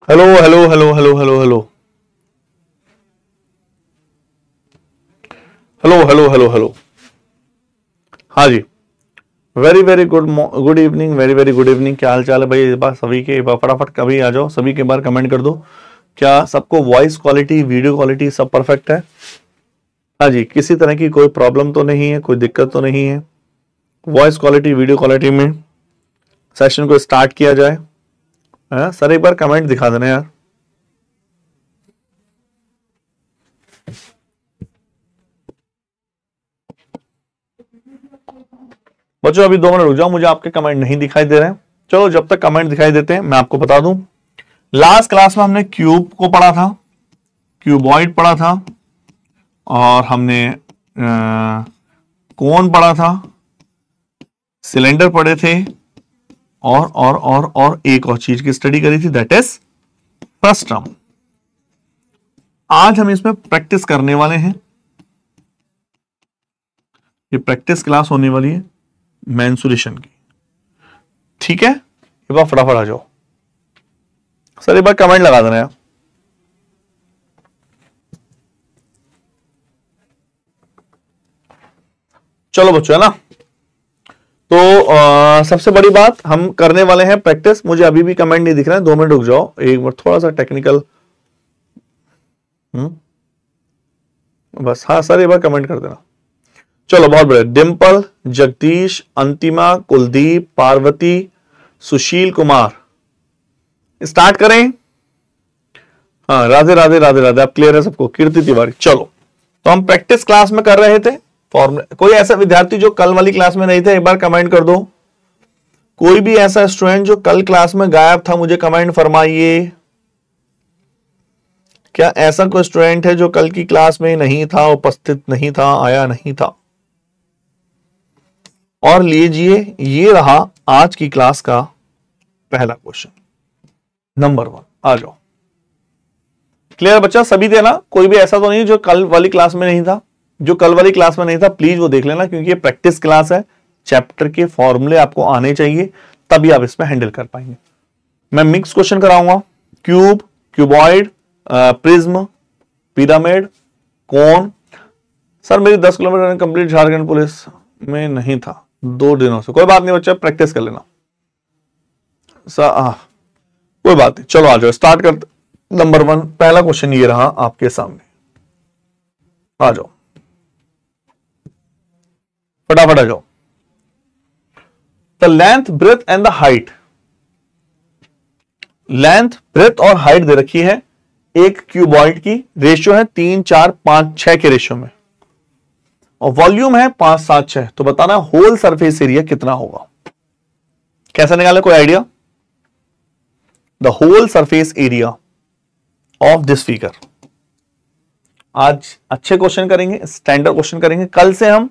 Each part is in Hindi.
Hello hello hello hello hello hello hello hello hello hello. हाँ जी, very very good evening, very very good evening. क्या हाल चाल है भाई? इस बार सभी के फटाफट कभी आ जाओ, सभी के बार कमेंट कर दो। क्या सबको वॉइस क्वालिटी, वीडियो क्वालिटी सब परफेक्ट है? हाँ जी, किसी तरह की कोई प्रॉब्लम तो नहीं है, कोई दिक्कत तो नहीं है? वॉइस क्वालिटी, वीडियो क्वालिटी में सेशन को स्टार्ट किया जाए। हाँ सर, एक बार कमेंट दिखा देना यार। बच्चों अभी 2 मिनट रुक जाओ, मुझे आपके कमेंट नहीं दिखाई दे रहे हैं। चलो जब तक कमेंट दिखाई देते हैं मैं आपको बता दूं, लास्ट क्लास में हमने क्यूब को पढ़ा था, क्यूबॉइड पढ़ा था, और हमने कोन पढ़ा था, सिलेंडर पढ़े थे, और एक और चीज की स्टडी करी थी, दैट इज फ्रस्ट्रम। आज हम इसमें प्रैक्टिस करने वाले हैं। ये प्रैक्टिस क्लास होने वाली है मेंसुरेशन की, ठीक है? एक बार फटाफट आ जाओ सर, एक बार कमेंट लगा देना यार। चलो बच्चों, है ना? तो सबसे बड़ी बात हम करने वाले हैं प्रैक्टिस। मुझे अभी भी कमेंट नहीं दिख रहा है, 2 मिनट रुक जाओ, एक बार थोड़ा सा टेक्निकल। बस हाँ सर, एक बार कमेंट कर देना। चलो बहुत बढ़िया। डिंपल, जगदीश, अंतिमा, कुलदीप, पार्वती, सुशील कुमार, स्टार्ट करें। हाँ, राधे राधे राधे राधे, आप क्लियर है सबको? कीर्ति तिवारी। चलो, तो हम प्रैक्टिस क्लास में कर रहे थे फॉर्मूला। कोई ऐसा विद्यार्थी जो कल वाली क्लास में नहीं थे, एक बार कमेंट कर दो। कोई भी ऐसा स्टूडेंट जो कल क्लास में गायब था, मुझे कमेंट फरमाइए। क्या ऐसा कोई स्टूडेंट है जो कल की क्लास में नहीं था, उपस्थित नहीं था, आया नहीं था? और लीजिए, ये रहा आज की क्लास का पहला क्वेश्चन, नंबर 1। आ जाओ। क्लियर बच्चा? सभी थे ना? कोई भी ऐसा तो नहीं जो कल वाली क्लास में नहीं था? जो कल वाली क्लास में नहीं था प्लीज वो देख लेना, क्योंकि ये प्रैक्टिस क्लास है। चैप्टर के फॉर्मूले आपको आने चाहिए, तभी आप इसमें हैंडल कर पाएंगे। मैं मिक्स क्वेश्चन कराऊंगा। क्यूब, क्यूबॉइड, प्रिज्म, पिरामिड, कोन। सर मेरी 10 किलोमीटर कंप्लीट झारखंड पुलिस में नहीं था 2 दिनों से। कोई बात नहीं बच्चा, प्रैक्टिस कर लेना। कोई बात नहीं, चलो आ जाओ, स्टार्ट करते। नंबर 1 पहला क्वेश्चन ये रहा आपके सामने। आ जाओ फटाफट, आ जाओ। The length, breadth and the height. Length, breadth और हाइट दे रखी है एक क्यूबॉइड की। रेशियो है 3, 4, 5, 6 के रेशियो में, और वॉल्यूम है 5, 7, 6। तो बताना होल सरफेस एरिया कितना होगा। कैसे निकाले, कोई idea? The whole surface area of this figure. आज अच्छे क्वेश्चन करेंगे, स्टैंडर्ड क्वेश्चन करेंगे। कल से हम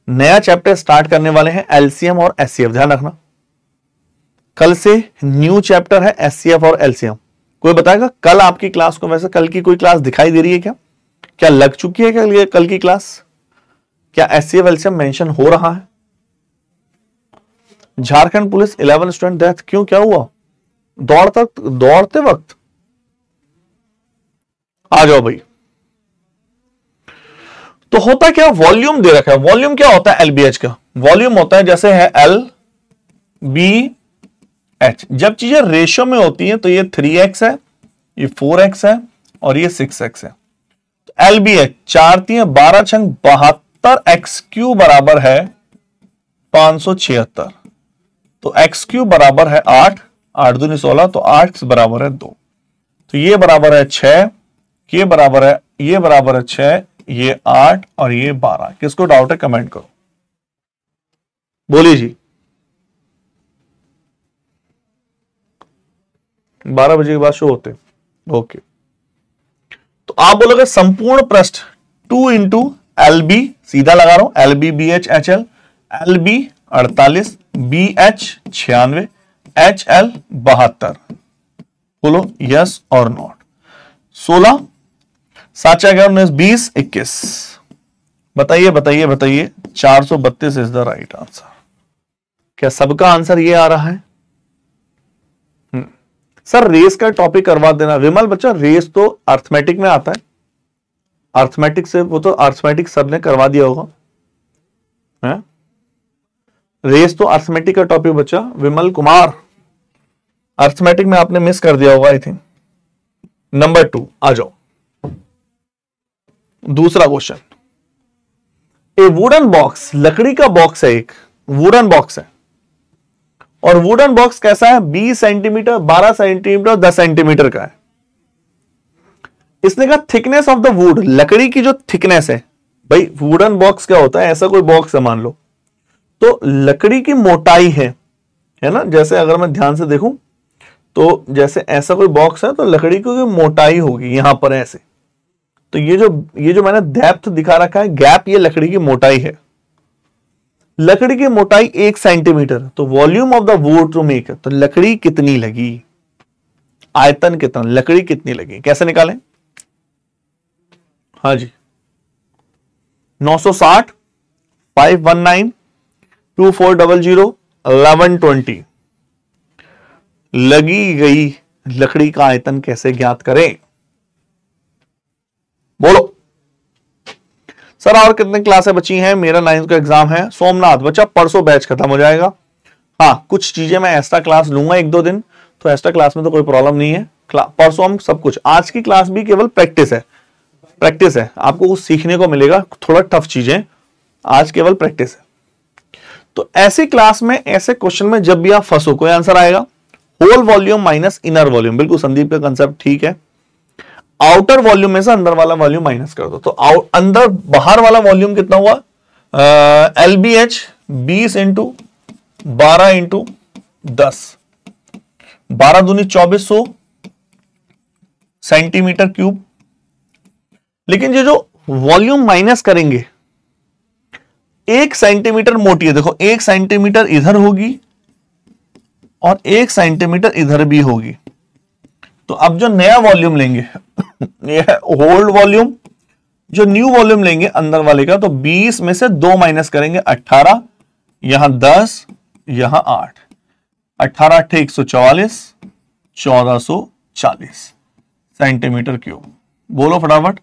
नया चैप्टर स्टार्ट करने वाले हैं, एलसीएम और एचसीएफ। ध्यान रखना, कल से न्यू चैप्टर है एचसीएफ और एलसीएम। कोई बताएगा कल आपकी क्लास को? वैसे कल की कोई क्लास दिखाई दे रही है क्या? क्या लग चुकी है क्या कल की क्लास? क्या एचसीएफ एलसीएम मेंशन हो रहा है? झारखंड पुलिस 11 स्टूडेंट डेथ, क्यों, क्या हुआ? दौड़ते वक्त? आ जाओ भाई। तो होता क्या, वॉल्यूम दे रखा है। वॉल्यूम क्या होता है एलबीएच का? वॉल्यूम होता है जैसे है एल बी एच। जब चीजें रेशियो में होती हैं तो ये 3x है, ये 4x है, और ये 6x है। तो L B H 4 3 12 6 72, x cube बराबर है 576। तो एक्स क्यू बराबर है 8, 8 दूनी 16, तो 8 बराबर है 2। तो ये बराबर है 6, ये बराबर है, ये बराबर है 6, ये 8, और ये 12। किसको डाउट है कमेंट करो, बोलिए जी। 12 बजे के बाद शो होते, ओके। तो आप बोलोगे संपूर्ण पृष्ठ 2 इंटू एल बी, सीधा लगा रहा हूं, L B B H H L, L B 48, B H 96, H L 72। बोलो यस और नॉट। 16 7 4 19 20 21। बताइए बताइए बताइए, 432 इज द राइट आंसर। क्या सबका आंसर ये आ रहा है? सर रेस का टॉपिक करवा देना विमल। बच्चा रेस तो अर्थमेटिक में आता है, अर्थमेटिक से, वो तो अर्थमेटिक सर ने करवा दिया होगा है? रेस तो अर्थमेटिक का टॉपिक बच्चा विमल कुमार, अर्थमेटिक में आपने मिस कर दिया होगा आई थिंक। नंबर 2 आ जाओ, दूसरा क्वेश्चन। ए वुडन बॉक्स, लकड़ी का बॉक्स है, एक वुडन बॉक्स है, और वुडन बॉक्स कैसा है? 20 सेंटीमीटर, 12 सेंटीमीटर, 10 सेंटीमीटर का है। इसने कहा थिकनेस ऑफ द वुड, लकड़ी की जो थिकनेस है, भाई वुडन बॉक्स क्या होता है? ऐसा कोई बॉक्स है मान लो, तो लकड़ी की मोटाई है ना। जैसे अगर मैं ध्यान से देखूं तो जैसे ऐसा कोई बॉक्स है तो लकड़ी की मोटाई होगी यहां पर ऐसे, तो ये जो मैंने डेप्थ दिखा रखा है, गैप, ये लकड़ी की मोटाई है। लकड़ी की मोटाई 1 सेंटीमीटर, तो volume of the wood to make, तो लकड़ी कितनी लगी, आयतन कितना, लकड़ी कितनी लगी, कैसे निकालें? हाँ जी, 960, 519, 2400, 1120 लगी गई लकड़ी का आयतन कैसे ज्ञात करें? बोलो सर। और कितने क्लासें बची हैं? मेरा 9th का एग्जाम है सोमनाथ। बच्चा परसों बैच खत्म हो जाएगा। हाँ, कुछ चीजें मैं एक्स्ट्रा क्लास लूंगा 1-2 दिन, तो एक्स्ट्रा क्लास में तो कोई प्रॉब्लम नहीं है। परसों हम सब कुछ, आज की क्लास भी केवल प्रैक्टिस है, प्रैक्टिस है, आपको कुछ सीखने को मिलेगा, थोड़ा टफ चीजें, आज केवल प्रैक्टिस है। तो ऐसी क्लास में, ऐसे क्वेश्चन में जब भी आप फंसो, कोई आंसर आएगा whole volume minus inner volume. बिल्कुल संदीप का कंसेप्ट ठीक है। आउटर वॉल्यूम में से अंदर वाला वॉल्यूम माइनस कर दो, तो अंदर बाहर वाला वॉल्यूम कितना हुआ? LBH 20 इंटू 12 इंटू 10, 12 दूनी 2400 सेंटीमीटर क्यूब। लेकिन ये जो वॉल्यूम माइनस करेंगे, 1 सेंटीमीटर मोटी है, देखो 1 सेंटीमीटर इधर होगी और 1 सेंटीमीटर इधर भी होगी। तो अब जो नया वॉल्यूम लेंगे ये है ओल्ड वॉल्यूम, जो न्यू वॉल्यूम लेंगे अंदर वाले का, तो 20 में से 2 माइनस करेंगे, 18, यहां 10, यहां 8, 18 8 144, 1440 सेंटीमीटर क्यूब। बोलो फटाफट,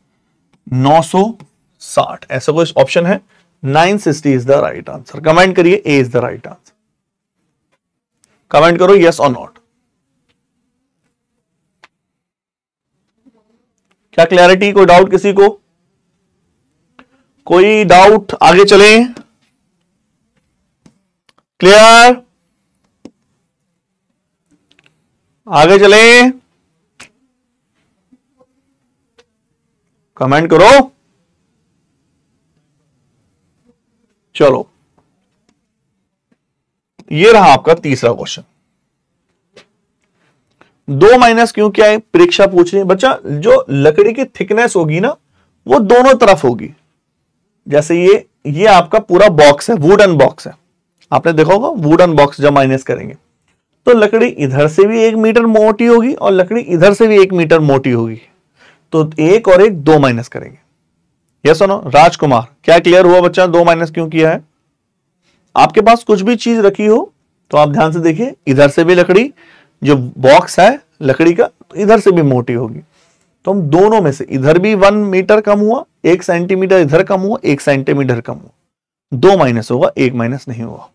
960। ऐसा कोई ऑप्शन है? 960 is the right answer. Comment करिए A is the right answer, comment करो यस और नॉट। क्या क्लैरिटी? कोई डाउट किसी को? कोई डाउट? आगे चले, क्लियर? आगे चले, कमेंट करो। चलो, ये रहा आपका तीसरा क्वेश्चन। 2 माइनस क्यों क्या है? परीक्षा पूछ रही है बच्चा। जो लकड़ी की थिकनेस होगी ना, वो दोनों तरफ होगी। जैसे ये आपका पूरा बॉक्स है, वुडन बॉक्स है, आपने देखा होगा वुडन बॉक्स जब माइनस करेंगे तो लकड़ी इधर से भी 1 मीटर मोटी होगी और लकड़ी इधर से भी 1 मीटर मोटी होगी, तो 1 और 1 2 माइनस करेंगे। यस सुनो राजकुमार, क्या क्लियर हुआ बच्चा? 2 माइनस क्यों किया है? आपके पास कुछ भी चीज रखी हो तो आप ध्यान से देखिए, इधर से भी लकड़ी, जो बॉक्स है लकड़ी का, तो इधर से भी मोटी होगी, तो हम दोनों में से इधर भी 1 मीटर कम हुआ, 1 सेंटीमीटर इधर कम हुआ, 1 सेंटीमीटर कम हुआ, 2 माइनस होगा, 1 माइनस नहीं होगा।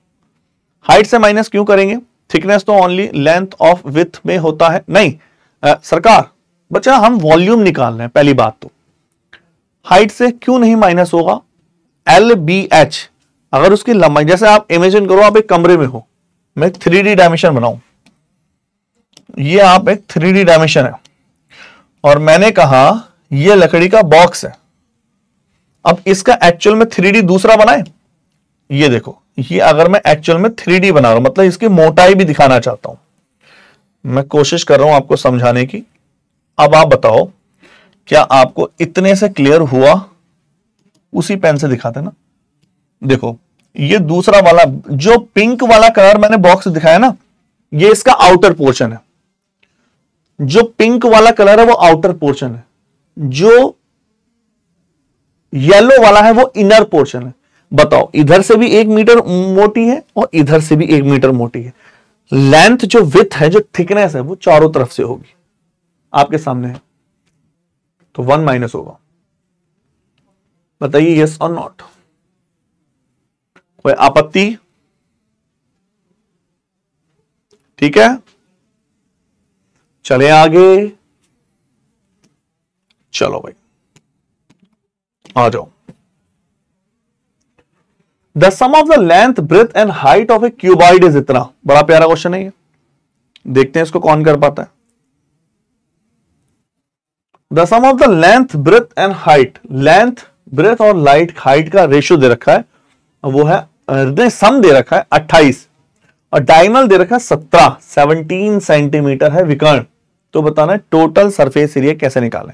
हाइट से माइनस क्यों करेंगे? थिकनेस तो ओनली लेंथ ऑफ विथ में होता है। नहीं सरकार, बच्चा हम वॉल्यूम निकाल रहे हैं पहली बात, तो हाइट से क्यों नहीं माइनस होगा? LBH अगर उसकी लंबाई, जैसे आप इमेजिन करो आप एक कमरे में हो, मैं 3D डायमेंशन बनाऊं, ये आप एक 3D डायमेंशन है और मैंने कहा ये लकड़ी का बॉक्स है। अब इसका एक्चुअल में 3D दूसरा बनाए, ये देखो, ये अगर मैं एक्चुअल में 3D बना रहा हूं, मतलब इसकी मोटाई भी दिखाना चाहता हूं, मैं कोशिश कर रहा हूं आपको समझाने की। अब आप बताओ क्या आपको इतने से क्लियर हुआ? उसी पेन से दिखाते ना, देखो ये दूसरा वाला जो पिंक वाला कलर मैंने बॉक्स दिखाया ना, ये इसका आउटर पोर्शन है। जो पिंक वाला कलर है वो आउटर पोर्शन है, जो येलो वाला है वो इनर पोर्शन है। बताओ, इधर से भी 1 मीटर मोटी है और इधर से भी 1 मीटर मोटी है, लेंथ जो विथ है, जो थिकनेस है, वो चारों तरफ से होगी, आपके सामने है, तो 1 माइनस होगा। बताइए यस और नॉट, कोई आपत्ति? ठीक है, चले आगे, चलो भाई आ जाओ। The sum of the length breadth and height of a cuboid is इतना। बड़ा प्यारा क्वेश्चन है ये, देखते हैं इसको कौन कर पाता है। The sum of the length breadth and height, length breadth और लाइट हाइट का रेशियो दे रखा है, वो है सम दे रखा है 28 और डायगोनल दे रखा है 17 सेंटीमीटर है विकर्ण। तो बताना है टोटल सरफेस एरिया कैसे निकालें।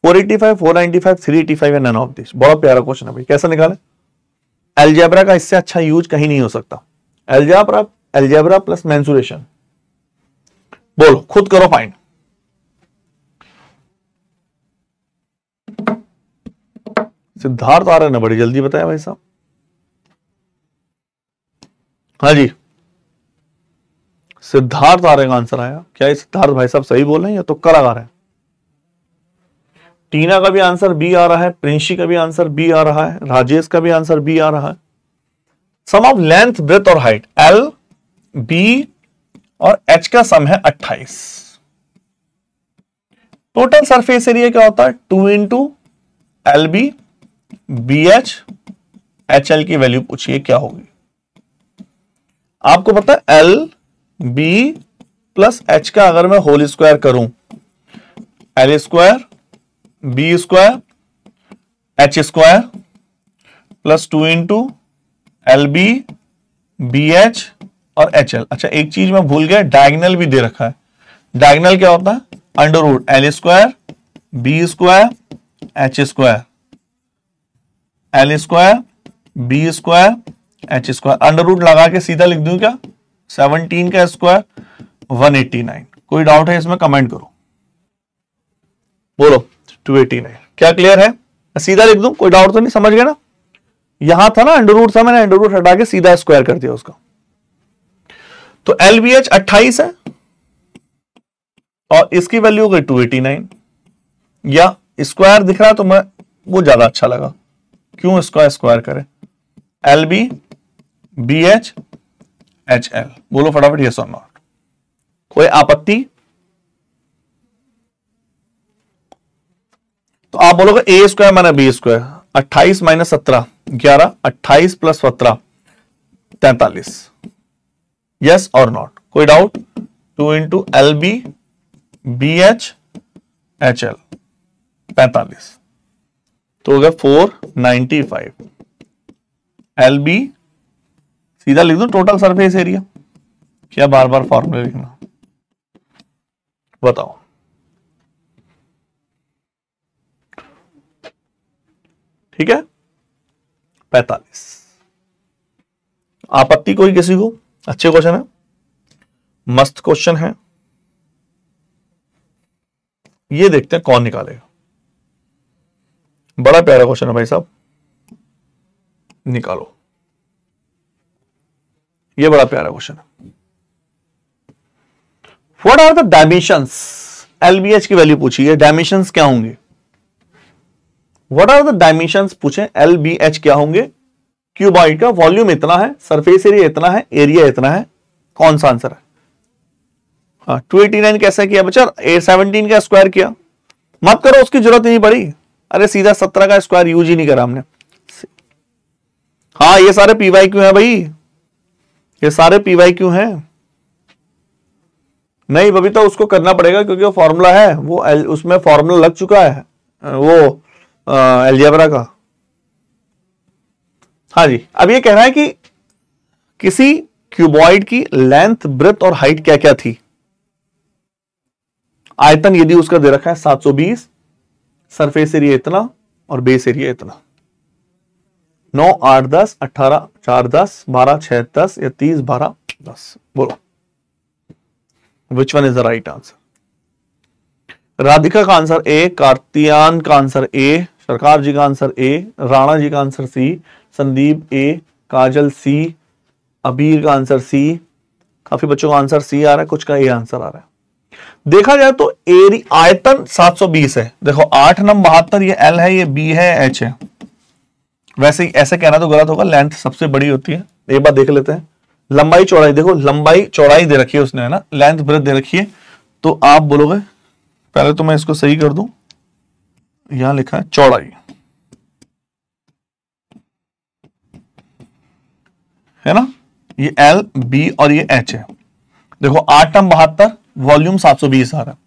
485, 495, 385 एंड नन ऑफ दिस। बड़ा प्यारा क्वेश्चन है भाई, कैसे निकालें? अलजेब्रा का इससे अच्छा यूज कहीं नहीं हो सकता। अलजेब्रा प्लस मेंसुरेशन, बोलो खुद करो फाइंड। सिद्धार्थ आ रहा है ना, बड़ी जल्दी बताया भाई साहब। हाँ जी, सिद्धार्थ आ रहे का आंसर आया। क्या ये सिद्धार्थ भाई साहब सही बोल रहे हैं या तुक्का लगा रहे हैं? टीना का भी आंसर बी आ रहा है, प्रिंशी का भी आंसर बी आ रहा है, राजेश का भी आंसर बी आ रहा है। सम ऑफ लेंथ ब्रेथ और हाइट, एल बी और एच का सम है 28। टोटल सरफेस एरिया क्या होता है? 2 into L B B H H L की वैल्यू पूछिए क्या होगी। आपको पता है एल बी प्लस एच का अगर मैं होल स्क्वायर करूं, L square B square H square plus 2 into L B B H और एच एल। अच्छा एक चीज मैं भूल गया, डायगोनल भी दे रखा है। डायगोनल क्या होता है? Under root L square B square H square, L square B square H square. Under root लगा के सीधा लिख दूं क्या? 17 का स्क्वायर 189। कोई डाउट है इसमें? कमेंट करो, बोलो 289। क्या क्लियर है? सीधा लिख दूं, कोई डाउट तो नहीं? समझ गए ना? यहां था ना अंडर रूट था, मैंने अंडर रूट हटा के सीधा स्क्वायर कर दिया उसका। तो एल बी एच 28 है और इसकी वैल्यू हो गई 289। या स्क्वायर दिख रहा है तो मैं वो ज्यादा अच्छा लगा, क्यों स्क्वायर स्क्वायर करें? L B B H H L, बोलो फटाफट यस और नॉट। कोई आपत्ति? तो आप बोलोगे A square minus B square, 28 minus 17 11, 28 plus 17 43। Yes और नॉट? कोई doubt? 2 into L B B H H L 45, तो हो गया 495। एल बी सीधा लिख दो टोटल सरफेस एरिया, क्या बार बार फॉर्मूला लिखना? बताओ। ठीक है, 45। आपत्ति कोई किसी को? अच्छे क्वेश्चन है, मस्त क्वेश्चन है। ये देखते हैं कौन निकालेगा। बड़ा प्यारा क्वेश्चन है भाई साहब, निकालो। ये बड़ा प्यारा क्वेश्चन है। What are the dimensions? LBH की वैल्यू पूछी है, डायमेंशंस क्या होंगे? व्हाट आर द डायमेंशंस पूछे, एलबीएच क्या होंगे? क्यूबॉइड का वॉल्यूम इतना है, सरफेस एरिया इतना है, एरिया इतना है, कौन सा आंसर है? हाँ 289 कैसे किया बच्चा? 17 का स्क्वायर किया, मत करो उसकी जरूरत नहीं पड़ी। अरे सीधा 17 का स्क्वायर यूज ही नहीं करा हमने। हाँ ये सारे पीवाई क्यों है भाई, ये सारे पीवाई क्यों है? नहीं बबीता उसको करना पड़ेगा क्योंकि वो फॉर्मूला है, वो उसमें फॉर्मूला लग चुका है वो अलजेब्रा का। हाँ जी, अब ये कह रहा है कि किसी क्यूबॉइड की लेंथ ब्रेथ और हाइट क्या क्या थी। आयतन यदि उसका दे रखा है 720, सरफेस एरिया इतना और बेस एरिया इतना। 9 8 10 18 4 10 12 6 10 या 30 12 10, बोलो which one is the right answer? Radhika का आंसर ए, कार्तियान का आंसर ए, सरकार जी का आंसर ए, राणा जी का आंसर सी, संदीप ए, काजल सी, अबीर का आंसर सी, काफी बच्चों का आंसर सी आ रहा है, कुछ का ए आंसर आ रहा है। देखा जाए तो आयतन 720 है। देखो 8 नम 72, ये एल है, ये बी है, एच है। वैसे ऐसे कहना तो गलत होगा, लेंथ सबसे बड़ी होती है। एक बार देख लेते हैं लंबाई चौड़ाई। देखो लंबाई चौड़ाई दे रखी है उसने, है ना, लेंथ ब्रेथ दे रखी है। तो आप बोलोगे, पहले तो मैं इसको सही कर दूं, यहां लिखा है चौड़ाई, है ना, ये एल बी और ये एच है। देखो 8 नम 72, वॉल्यूम 720 आ रहा है।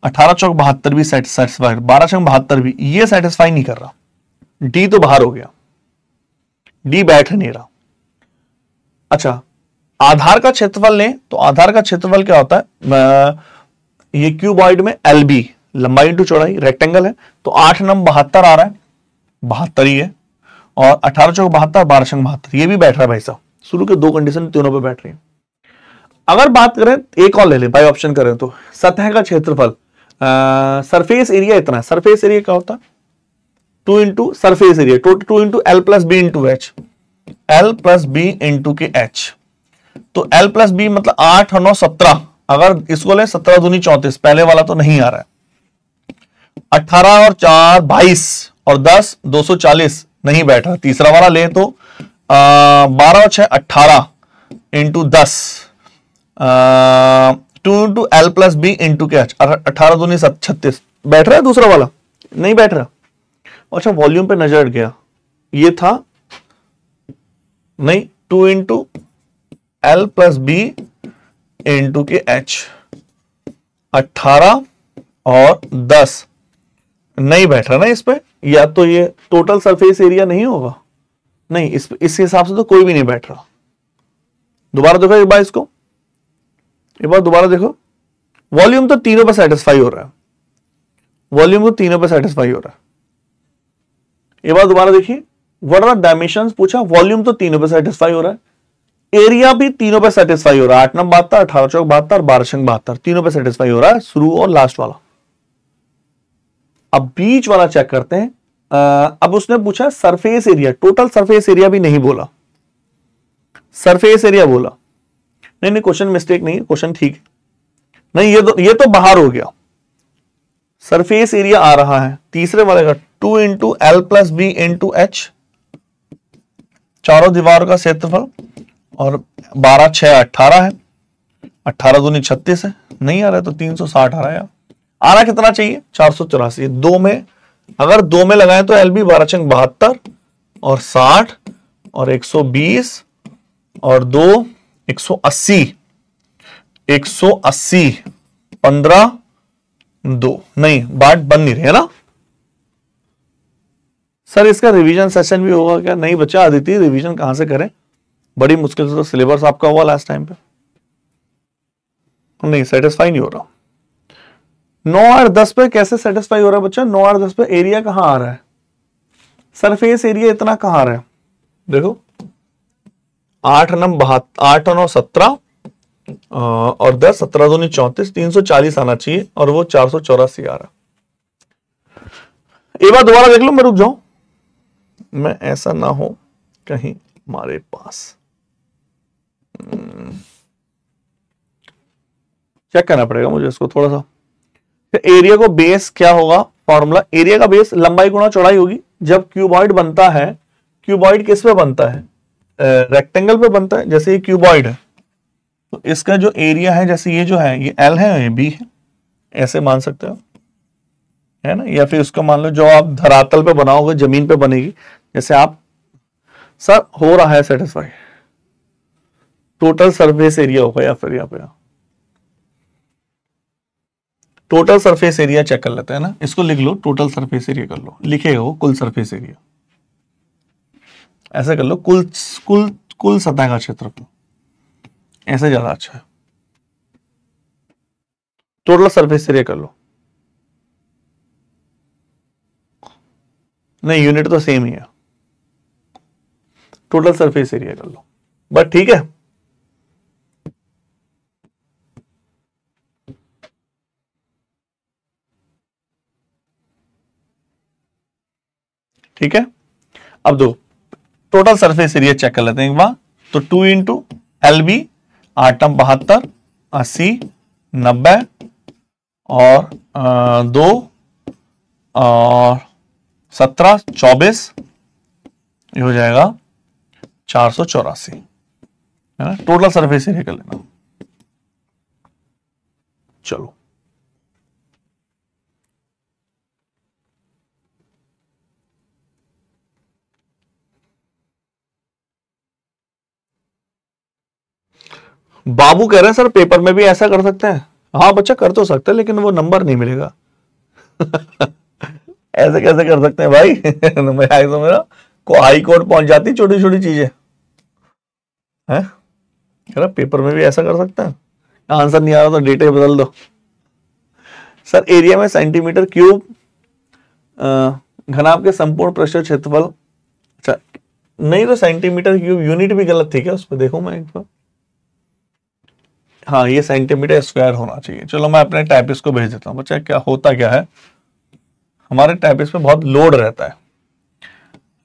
18 चौक 72 भी सेटिस्फाइड, 12 चौक 72 भी, ये सेटिस्फाई नहीं कर रहा। डी तो बाहर हो गया, डी बैठ नहीं रहा। अच्छा, आधार का क्षेत्रफल लें तो आधार का क्षेत्रफल क्या होता है, ये क्यूबॉइड में एल बी, लंबाई इंटू चौड़ाई, रेक्टेंगल है, तो 8 नम 72 आ रहा है, 72 ही है। और 18 चौक 72, 12 चौक 72, ये भी बैठ रहा है भाई साहब। शुरू के दो कंडीशन तीनों पे बैठ रही है। अगर बात करें, एक और ले लें बाय ऑप्शन करें तो, सतह का क्षेत्रफल, सरफेस एरिया इतना है। सरफेस एरिया क्या होता है, 2 into surface area, 2 into L plus B into H, L plus B into के एच। तो एल प्लस बी मतलब 8 और 9 17, अगर इसको ले 17 दूनी 34, पहले वाला तो नहीं आ रहा है। 18 और 4 22 और 10 240 नहीं बैठ रहा। तीसरा वाला ले तो 12 और 6 18 into 10, 2 into L plus B into के एच, 18 दूनी 36 बैठ रहा है। दूसरा वाला नहीं बैठ रहा। अच्छा, वॉल्यूम पे नजर गया, ये था नहीं, 2 into L plus B into के एच, 18 और 10 नहीं बैठ रहा ना इस पे। या तो ये टोटल सरफेस एरिया नहीं होगा, नहीं, इस हिसाब से तो कोई भी नहीं बैठ रहा। दोबारा देखो एक बार इसको, एक बार दोबारा देखो, वॉल्यूम तो तीनों पे सेटिस्फाई हो रहा है, वॉल्यूम तो तीनों पे सेटिस्फाई हो रहा है। एक बार दोबारा देखिए, व्हाट आर डायमेंशंस पूछा, वॉल्यूम तो तीनों पे सेटिस्फाई हो रहा है, एरिया भी तीनों पे सेटिस्फाई हो रहा है। 8 नम 72, 18 चौक 72, 12 छंग 72, तीनों पे सेटिस्फाई हो रहा है, शुरू और लास्ट वाला। अब बीच वाला चेक करते हैं। अब उसने पूछा surface area, total surface area भी नहीं बोला, सरफेस एरिया बोला। नहीं नहीं, क्वेश्चन मिस्टेक नहीं है, क्वेश्चन ठीक है। नहीं, ये तो बाहर हो गया। सरफेस एरिया आ रहा है तीसरे वाले का, 2 into L plus B into H, चारों दीवारों का क्षेत्रफल, और 12 6 18 है, 18 दूनी 36 है, नहीं आ रहा है तो 360 आ रहा है। आ रहा कितना चाहिए, 484। दो में, अगर दो में लगाएं तो एल बी 12 छंग 72 और 60 और 120 और 2 180, 180 15 2, नहीं बात बन नहीं रही है ना सर। इसका रिवीजन सेशन भी होगा क्या? नहीं बच्चा, आदित्य रिवीजन कहां से करें, बड़ी मुश्किल से तो सिलेबस आपका हुआ लास्ट टाइम पे, नहीं सेटिस्फाई नहीं हो रहा। 9 और 10 पे कैसे सेटिस्फाई हो रहा है बच्चा? 9 और 10 पे एरिया कहां आ रहा है, सरफेस एरिया इतना कहां आ रहा है? देखो 8 नम 8 और 9 17 और 10 17 दूनी 34, 340 आना चाहिए, और वो 484 आ रहा। एक बार दोबारा देख लो, मैं रुक जाऊं, मैं ऐसा ना हो कहीं हमारे पास चेक करना पड़ेगा मुझे इसको थोड़ा सा। एरिया को बेस क्या होगा, फॉर्मूला, एरिया का बेस लंबाई गुणा चौड़ाई होगी। जब क्यूबॉइड बनता है, क्यूबॉइड किस पे बनता है, रेक्टेंगल पे बनता है। जैसे ये क्यूबॉइड है तो इसका जो एरिया है, जैसे ये जो है ये एल है, ये बी है, ऐसे मान सकते हो, है ना। या फिर उसको मान लो जो आप धरातल पे बनाओगे, जमीन पे बनेगी, जैसे आप, सर हो रहा है सेटिस्फाई, टोटल सरफेस एरिया होगा, या फिर यहाँ पे टोटल सरफेस एरिया चेक कर लेते हैं ना। इसको लिख लो, टोटल सरफेस एरिया कर लो, लिखेगा वो कुल सरफेस एरिया, ऐसे कर लो, कुल कुल कुल सतह का क्षेत्रफल, ऐसे ज्यादा अच्छा है। टोटल सरफेस एरिया कर लो, नहीं यूनिट तो सेम ही है, टोटल सरफेस एरिया कर लो, बट ठीक है। ठीक है, अब दो टोटल सरफेस एरिया चेक कर लेते हैं एक बार। तो 2 इंटू एल बी 8 72, 80, 90 और 2 और 17, 24, ये हो जाएगा 484, है ना। टोटल सरफेस एरिया कर लेना। चलो बाबू कह रहे हैं सर पेपर में भी ऐसा कर सकते हैं। हाँ बच्चा कर तो सकते हैं, लेकिन वो नंबर नहीं मिलेगा। ऐसे कैसे कर सकते हैं भाई? मैं समझ रहा को हाई कोर्ट पहुंच जाती छोटी छोटी चीजें हैं। कह रहा पेपर में भी ऐसा कर सकते हैं। आंसर नहीं आ रहा तो डेटा ही बदल दो। सर एरिया में सेंटीमीटर क्यूब घनाभ के संपूर्ण पृष्ठ क्षेत्रफल। अच्छा नहीं तो सेंटीमीटर क्यूब यूनिट भी गलत थी क्या उस पर? देखो मैं एक बार। हाँ ये सेंटीमीटर स्क्वायर होना चाहिए। चलो मैं अपने टाइपिस्ट को भेज देता हूँ। बच्चा क्या होता क्या है, हमारे टाइपिस्ट पे बहुत लोड रहता है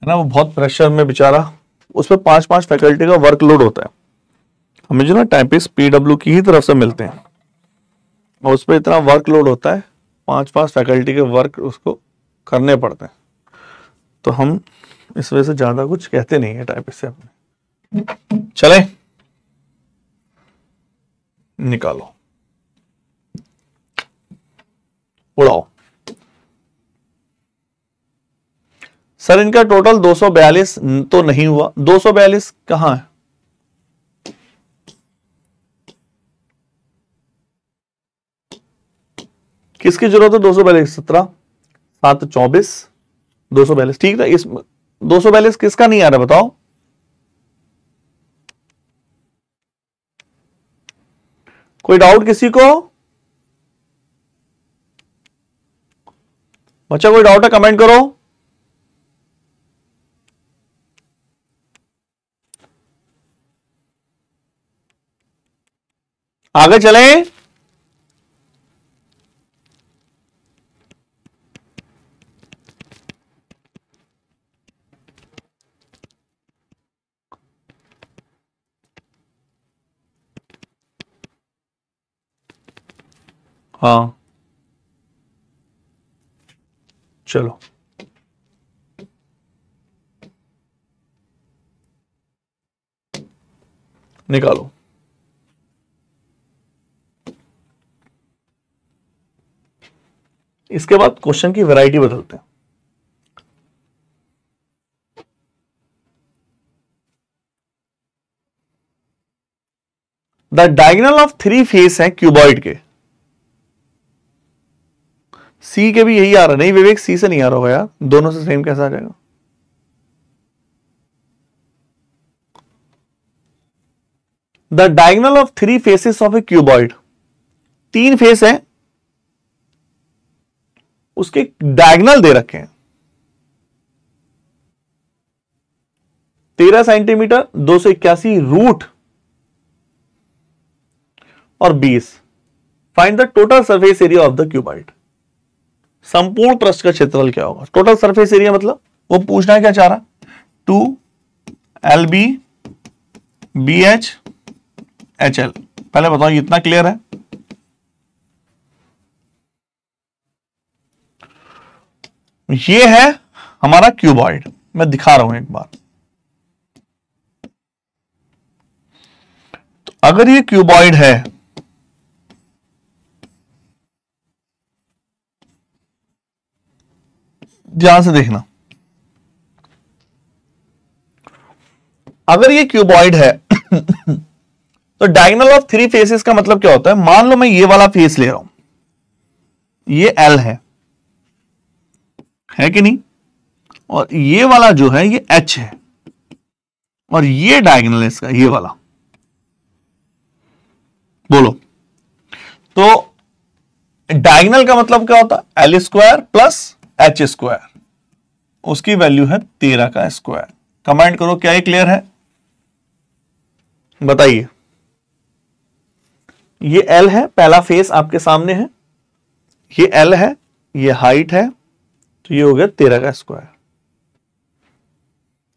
ना, वो बहुत प्रेशर में बेचारा, उस पर 5-5 फैकल्टी का वर्कलोड होता है। हमें जो ना टाइपिस्ट पीडब्ल्यू की ही तरफ से मिलते हैं और उस पर इतना वर्कलोड होता है, 5-5 फैकल्टी के वर्क उसको करने पड़ते हैं। तो हम इस वजह से ज्यादा कुछ कहते नहीं है टाइपिस्ट से अपने। चले निकालो, उड़ाओ। सर इनका टोटल 242 तो नहीं हुआ। 242 कहां है? किसकी जरूरत है? 242, 17, 7, 24, 242 ठीक है। इस 242 किसका नहीं आ रहा बताओ? कोई डाउट किसी को? बच्चा कोई डाउट है कमेंट करो। आगे चलें। हाँ चलो निकालो। इसके बाद क्वेश्चन की वैरायटी बदलते हैं। द डायगोनल ऑफ 3 फेस है क्यूबॉइड के। सी के भी यही आ रहा। नहीं विवेक सी से नहीं आ रहा होगा यार, दोनों से सेम कैसा आ जाएगा? The diagonal of 3 faces of a cuboid. 3 face है, उसके डायगोनल दे रखे हैं। 13 सेंटीमीटर, 281 रूट और 20। Find the total surface area of the cuboid. संपूर्ण पृष्ठ का क्षेत्रफल क्या होगा? टोटल सरफेस एरिया मतलब वो पूछना है क्या चाह रहा? 2 LB BH HL। पहले बताओ ये इतना क्लियर है? ये है हमारा क्यूबॉइड। मैं दिखा रहा हूं एक बार। तो अगर ये क्यूबॉइड है, ध्यान से देखना, अगर ये क्यूबॉइड है तो डायगोनल ऑफ 3 फेसेस का मतलब क्या होता है? मान लो मैं ये वाला फेस ले रहा हूं, ये L है कि नहीं, और ये वाला जो है ये H है, और ये डायगोनल है इसका, ये वाला। बोलो तो डायगोनल का मतलब क्या होता है? L² plus H²। उसकी वैल्यू है 13 का स्क्वायर। कमेंट करो क्या ये क्लियर है? बताइए। ये L है, पहला फेस आपके सामने है, ये L है, ये हाइट है, तो ये हो गया 13 का स्क्वायर।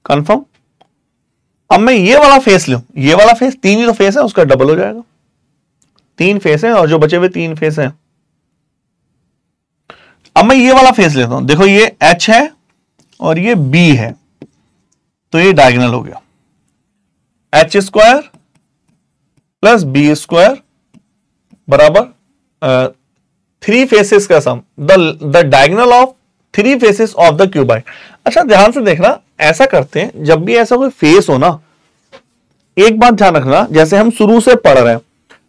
कंफर्म? अब मैं ये वाला फेस लूं, ये वाला फेस, 3 ही तो फेस है, उसका डबल हो जाएगा। 3 फेस है और जो बचे हुए 3 फेस हैं। अब मैं ये वाला फेस लेता हूं, देखो ये H है और ये B है, तो ये डायगोनल हो गया। H square plus B square बराबर 3 फेसेस का sum, the diagonal of 3 faces of the cuboid. अच्छा ध्यान से देखना, ऐसा करते हैं जब भी ऐसा कोई फेस हो ना, एक बात ध्यान रखना, जैसे हम शुरू से पढ़ रहे हैं,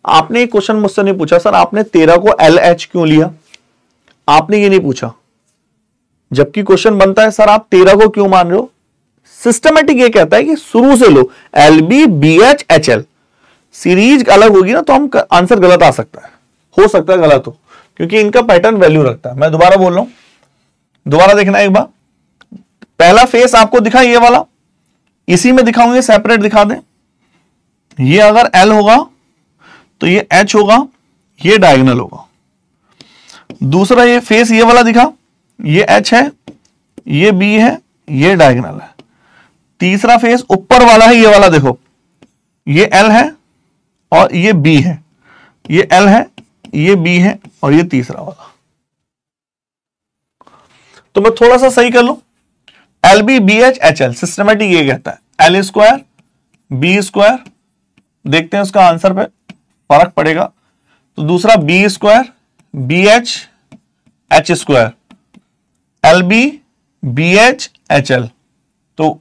आपने एक क्वेश्चन मुझसे नहीं पूछा सर आपने 13 को LH क्यों लिया, आपने ये नहीं पूछा। जबकि क्वेश्चन बनता है सर आप 13 को क्यों मान रहे हो, सिस्टमेटिक ये कहता है कि शुरू से लो LB BH HL, सीरीज अलग होगी ना तो हम आंसर गलत आ सकता है, हो सकता है गलत हो, क्योंकि इनका पैटर्न वैल्यू रखता है। मैं दोबारा बोल रहा हूं, दोबारा देखना एक बार। पहला फेस आपको दिखा ये वाला, इसी में दिखाऊंगे, सेपरेट दिखा दें। ये अगर L होगा तो ये H होगा, ये डायगोनल होगा। दूसरा ये फेस ये वाला दिखा, ये H है, ये B है, ये डायगोनल है। तीसरा फेस ऊपर वाला है, ये वाला देखो, ये L है और ये B है, ये L है, ये B है और ये तीसरा वाला। तो मैं थोड़ा सा सही कर लूं, LB BH HL, सिस्टमेटिक ये कहता है L स्क्वायर B स्क्वायर, देखते हैं उसका आंसर पे फर्क पड़ेगा। तो दूसरा B square BH H square, LB BH HL, तो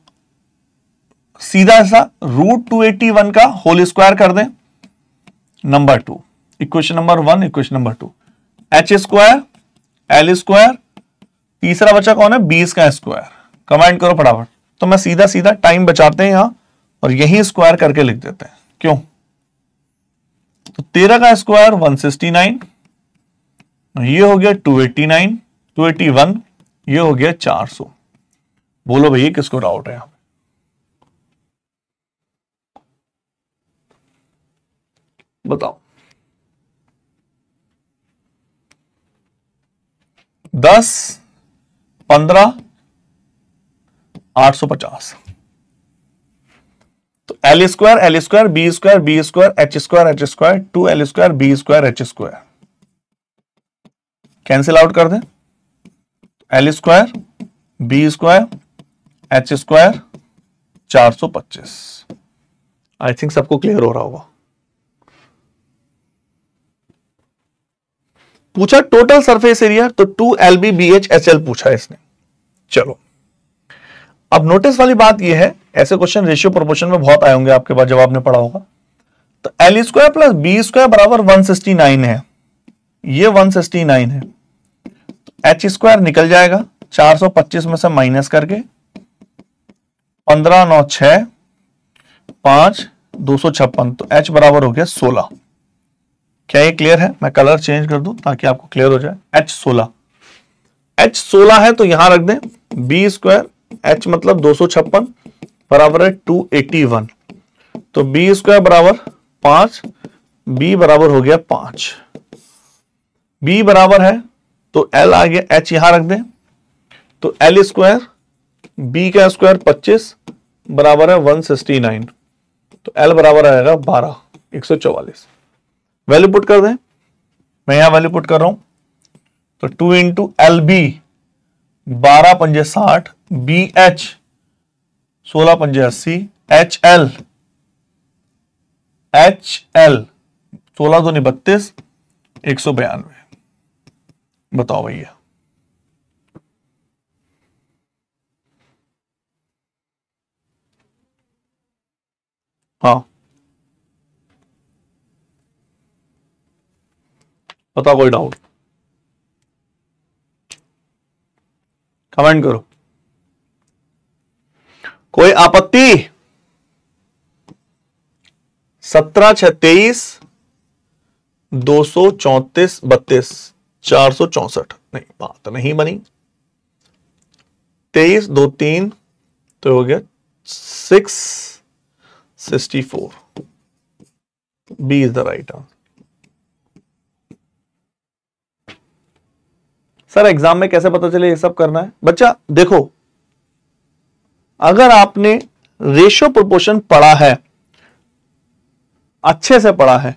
सीधा सा √281 का होल स्क्वायर कर दें। Number 2, equation number 1, equation number 2, H square L square, तीसरा बचा कौन है, B का स्क्वायर। कमेंट करो फटाफट। तो मैं सीधा सीधा टाइम बचाते हैं यहां और यही स्क्वायर करके लिख देते हैं, क्यों, तो 13 का स्क्वायर 169, ये हो गया 289, 281, ये हो गया 400। बोलो भैया किसको डाउट है यहां पे, बताओ। 10 15 850। तो L square B square B square H square 2L square B square H square cancel out कर दें। L square B square H square 425। I think सबको क्लियर हो रहा होगा। पूछा टोटल सरफेस एरिया, तो 2LB BH HL पूछा इसने। चलो अब नोटिस वाली बात यह है, ऐसे क्वेश्चन रेशियो प्रोपोर्शन में बहुत आए होंगे आपके पास जब आपने पढ़ा होगा। तो L square plus B square बराबर 169 है, ये 169 है, तो H स्क्वायर निकल जाएगा 425 में से माइनस करके, 15 9 6 5 256, तो H बराबर हो गया 16। क्या ये क्लियर है? मैं कलर चेंज कर दूं ताकि आपको क्लियर हो जाए। H 16 है तो यहां रख दें B स्क्वायर, H मतलब 256 बराबर है 281, तो B स्क्वायर बराबर 5, B बराबर हो गया 5, B बराबर है तो L आ गया, H यहां रख दें, तो L स्क्वायर B का स्क्वायर 25 बराबर है 169, तो L बराबर आएगा 12, 144। वैल्यू पुट कर दें, मैं यहां वैल्यू पुट कर रहा हूं, तो 2 इंटू LB 12 पंजे 60, BH 16 पंजे 80, HL 16 दूनी 32, 192। बताओ भैया, हाँ बताओ, कोई डाउट कमेंट करो, कोई आपत्ति? 17 6 23 234 32 464, नहीं बात नहीं बनी। 23 2 3 तो हो गया 664। B is the right answer. Sir exam में कैसे पता चले ये सब करना है? बच्चा देखो, अगर आपने रेशियो प्रोपोर्शन पढ़ा है, अच्छे से पढ़ा है,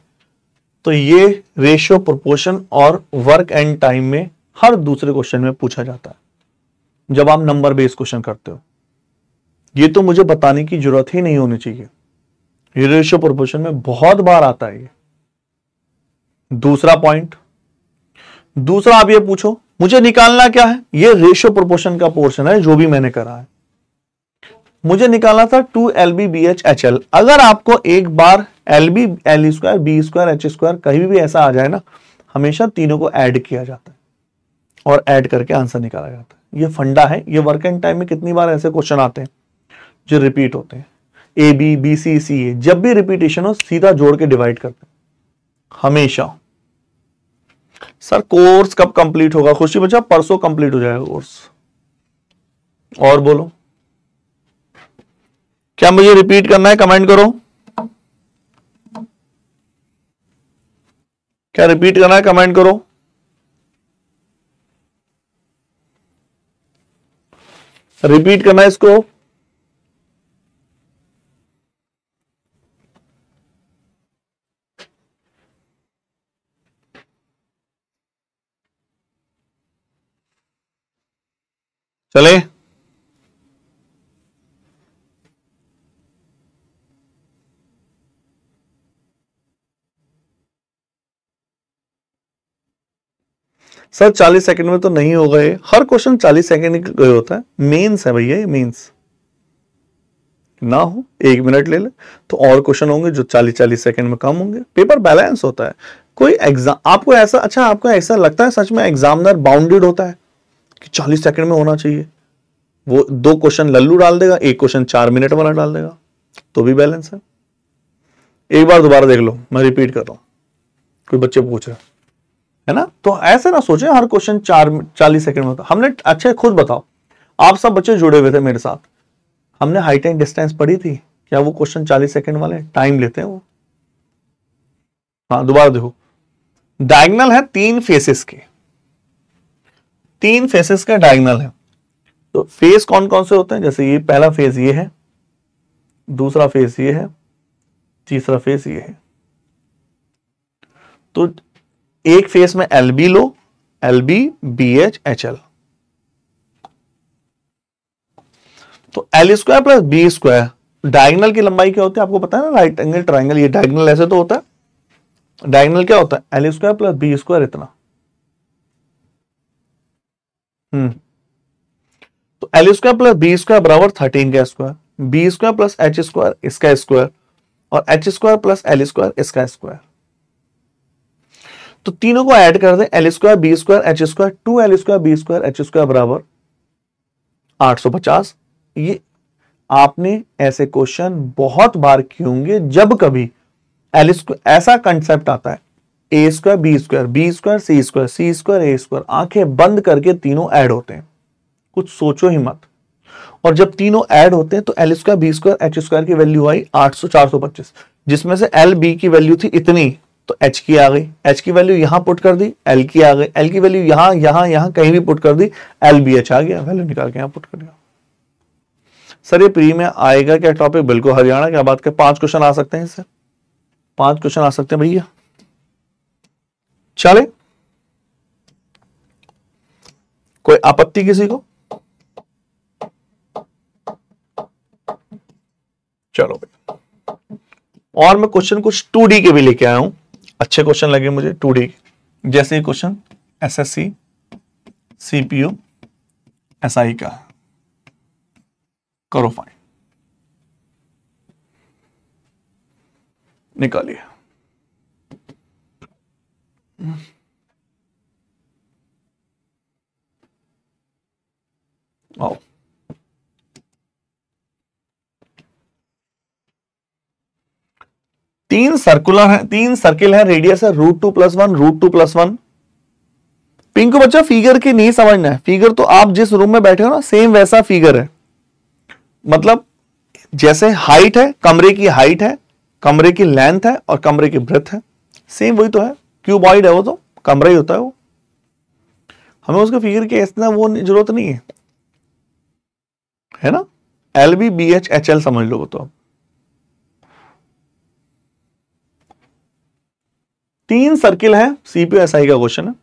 तो ये रेशियो प्रोपोर्शन और वर्क एंड टाइम में हर दूसरे क्वेश्चन में पूछा जाता है जब आप नंबर बेस्ड क्वेश्चन करते हो। ये तो मुझे बताने की जरूरत ही नहीं होनी चाहिए, ये रेशियो प्रोपोर्शन में बहुत बार आता है ये। दूसरा पॉइंट, दूसरा आप ये पूछो मुझे निकालना क्या है, ये रेशियो प्रोपोर्शन का पोर्शन है जो भी मैंने करा है। मुझे निकालना था 2LB/BH/HL। अगर आपको एक बार LB L² B² H² कहीं भी ऐसा आ जाए ना, हमेशा तीनों को ऐड किया जाता है और ऐड करके आंसर निकाला जाता है। ये फंडा है। ये वर्क एंड टाइम में कितनी बार ऐसे क्वेश्चन आते हैं जो रिपीट होते हैं, AB BC CA, जब भी रिपीटेशन हो सीधा जोड़ के डिवाइड करते हैं हमेशा। सर कोर्स कब कंप्लीट होगा? खुशी बच्चा परसों कंप्लीट हो जाएगा कोर्स। और बोलो, क्या मुझे रिपीट करना है? कमेंट करो, क्या रिपीट करना है? कमेंट करो। रिपीट करना है इसको? चले सर 40 सेकंड में तो नहीं होगा ये, हर क्वेश्चन 40 सेकंड का होता है। मेंस है भैया, ये मेंस ना हो 1 मिनट ले ले तो और क्वेश्चन होंगे जो 40-40 सेकंड में कम होंगे। पेपर बैलेंस होता है। कोई एग्जाम आपको ऐसा, अच्छा आपको ऐसा लगता है सच में एग्जामिनर बाउंडेड होता है कि 40 सेकंड में होना चाहिए? वो 2 क्वेश्चन लल्लू डाल देगा, 1 क्वेश्चन 4 मिनट वाला डाल देगा, तो भी बैलेंस है। एक बार दोबारा देख लो, मैं रिपीट कर रहा हूं, कोई बच्चे पूछ रहे है ना, तो ऐसे ना सोचे हर क्वेश्चन 40 सेकंड में होता। हमने, अच्छा खुद बताओ, आप सब बच्चे जुड़े हुए थे मेरे साथ, हमने हाइट एंड डिस्टेंस पढ़ी थी, क्या वो क्वेश्चन 40 सेकंड वाले टाइम लेते हैं वो? हाँ दोबारा देखो, डायगोनल है 3 फेसेस के, 3 फेसेस का डायगोनल है। तो फेस कौन कौन से होते हैं? जैसे ये पहला फेस ये है, दूसरा फेस ये है, तीसरा फेस ये है। तो एक फेस में LB लो, LB BH/HL, तो L² + B²। डायगोनल की लंबाई क्या होती है आपको पता है ना? राइट एंगल ट्राइंगल, ये डायगोनल ऐसे तो होता है। डायगोनल क्या होता है? L² + B² इतना। तो L² + B² बराबर 13 का स्क्वायर, B² + H² इसका स्क्वायर, और H² + L² इसका स्क्वायर। तो तीनों को ऐड कर दें, L² B² H², 2L² B² H² बराबर 850। ये आपने ऐसे क्वेश्चन बहुत बार किए होंगे जब कभी L² ऐसा कंसेप्ट आता है, A² B² B² C², C² A², आंखें बंद करके तीनों ऐड होते हैं, कुछ सोचो ही मत। और जब तीनों ऐड होते हैं तो L² B² H² की वैल्यू आई 800 425, जिसमें से LB की वैल्यू थी इतनी, तो H की आ गई, H की वैल्यू यहां पुट कर दी, L की आ गई, L की वैल्यू यहां यहां यहां कहीं भी पुट कर दी, LBH आ गया, वैल्यू निकाल के यहां पुट कर दिया। सर ये प्री में आएगा क्या टॉपिक? बिल्कुल हरियाणा, क्या बात कर, 5 क्वेश्चन आ सकते हैं इससे, 5 क्वेश्चन आ सकते हैं भैया। चले, कोई आपत्ति किसी को? चलो भाई, और मैं क्वेश्चन कुछ 2D के भी लेके आया हूं, अच्छे क्वेश्चन लगे मुझे 2D के। जैसे क्वेश्चन SSC CPU SI का, करो फाइन, निकालिए। आओ, तीन सर्कुलर है, 3 सर्किल है, रेडियस है √2 + 1 √2 + 1। पिंकू बच्चा फिगर की नहीं समझना है, फिगर तो आप जिस रूम में बैठे हो ना सेम वैसा फिगर है। मतलब जैसे हाइट है, कमरे की हाइट है, कमरे की लेंथ है और कमरे की ब्रेथ है, सेम वही तो है। क्यूबॉइड है वो, तो कमरा ही होता है वो, हमें उसके फिगर की इतना वो जरूरत नहीं है, है ना? LBBHHL समझ लो तो। 3 सर्किल है, CPSI का क्वेश्चन है,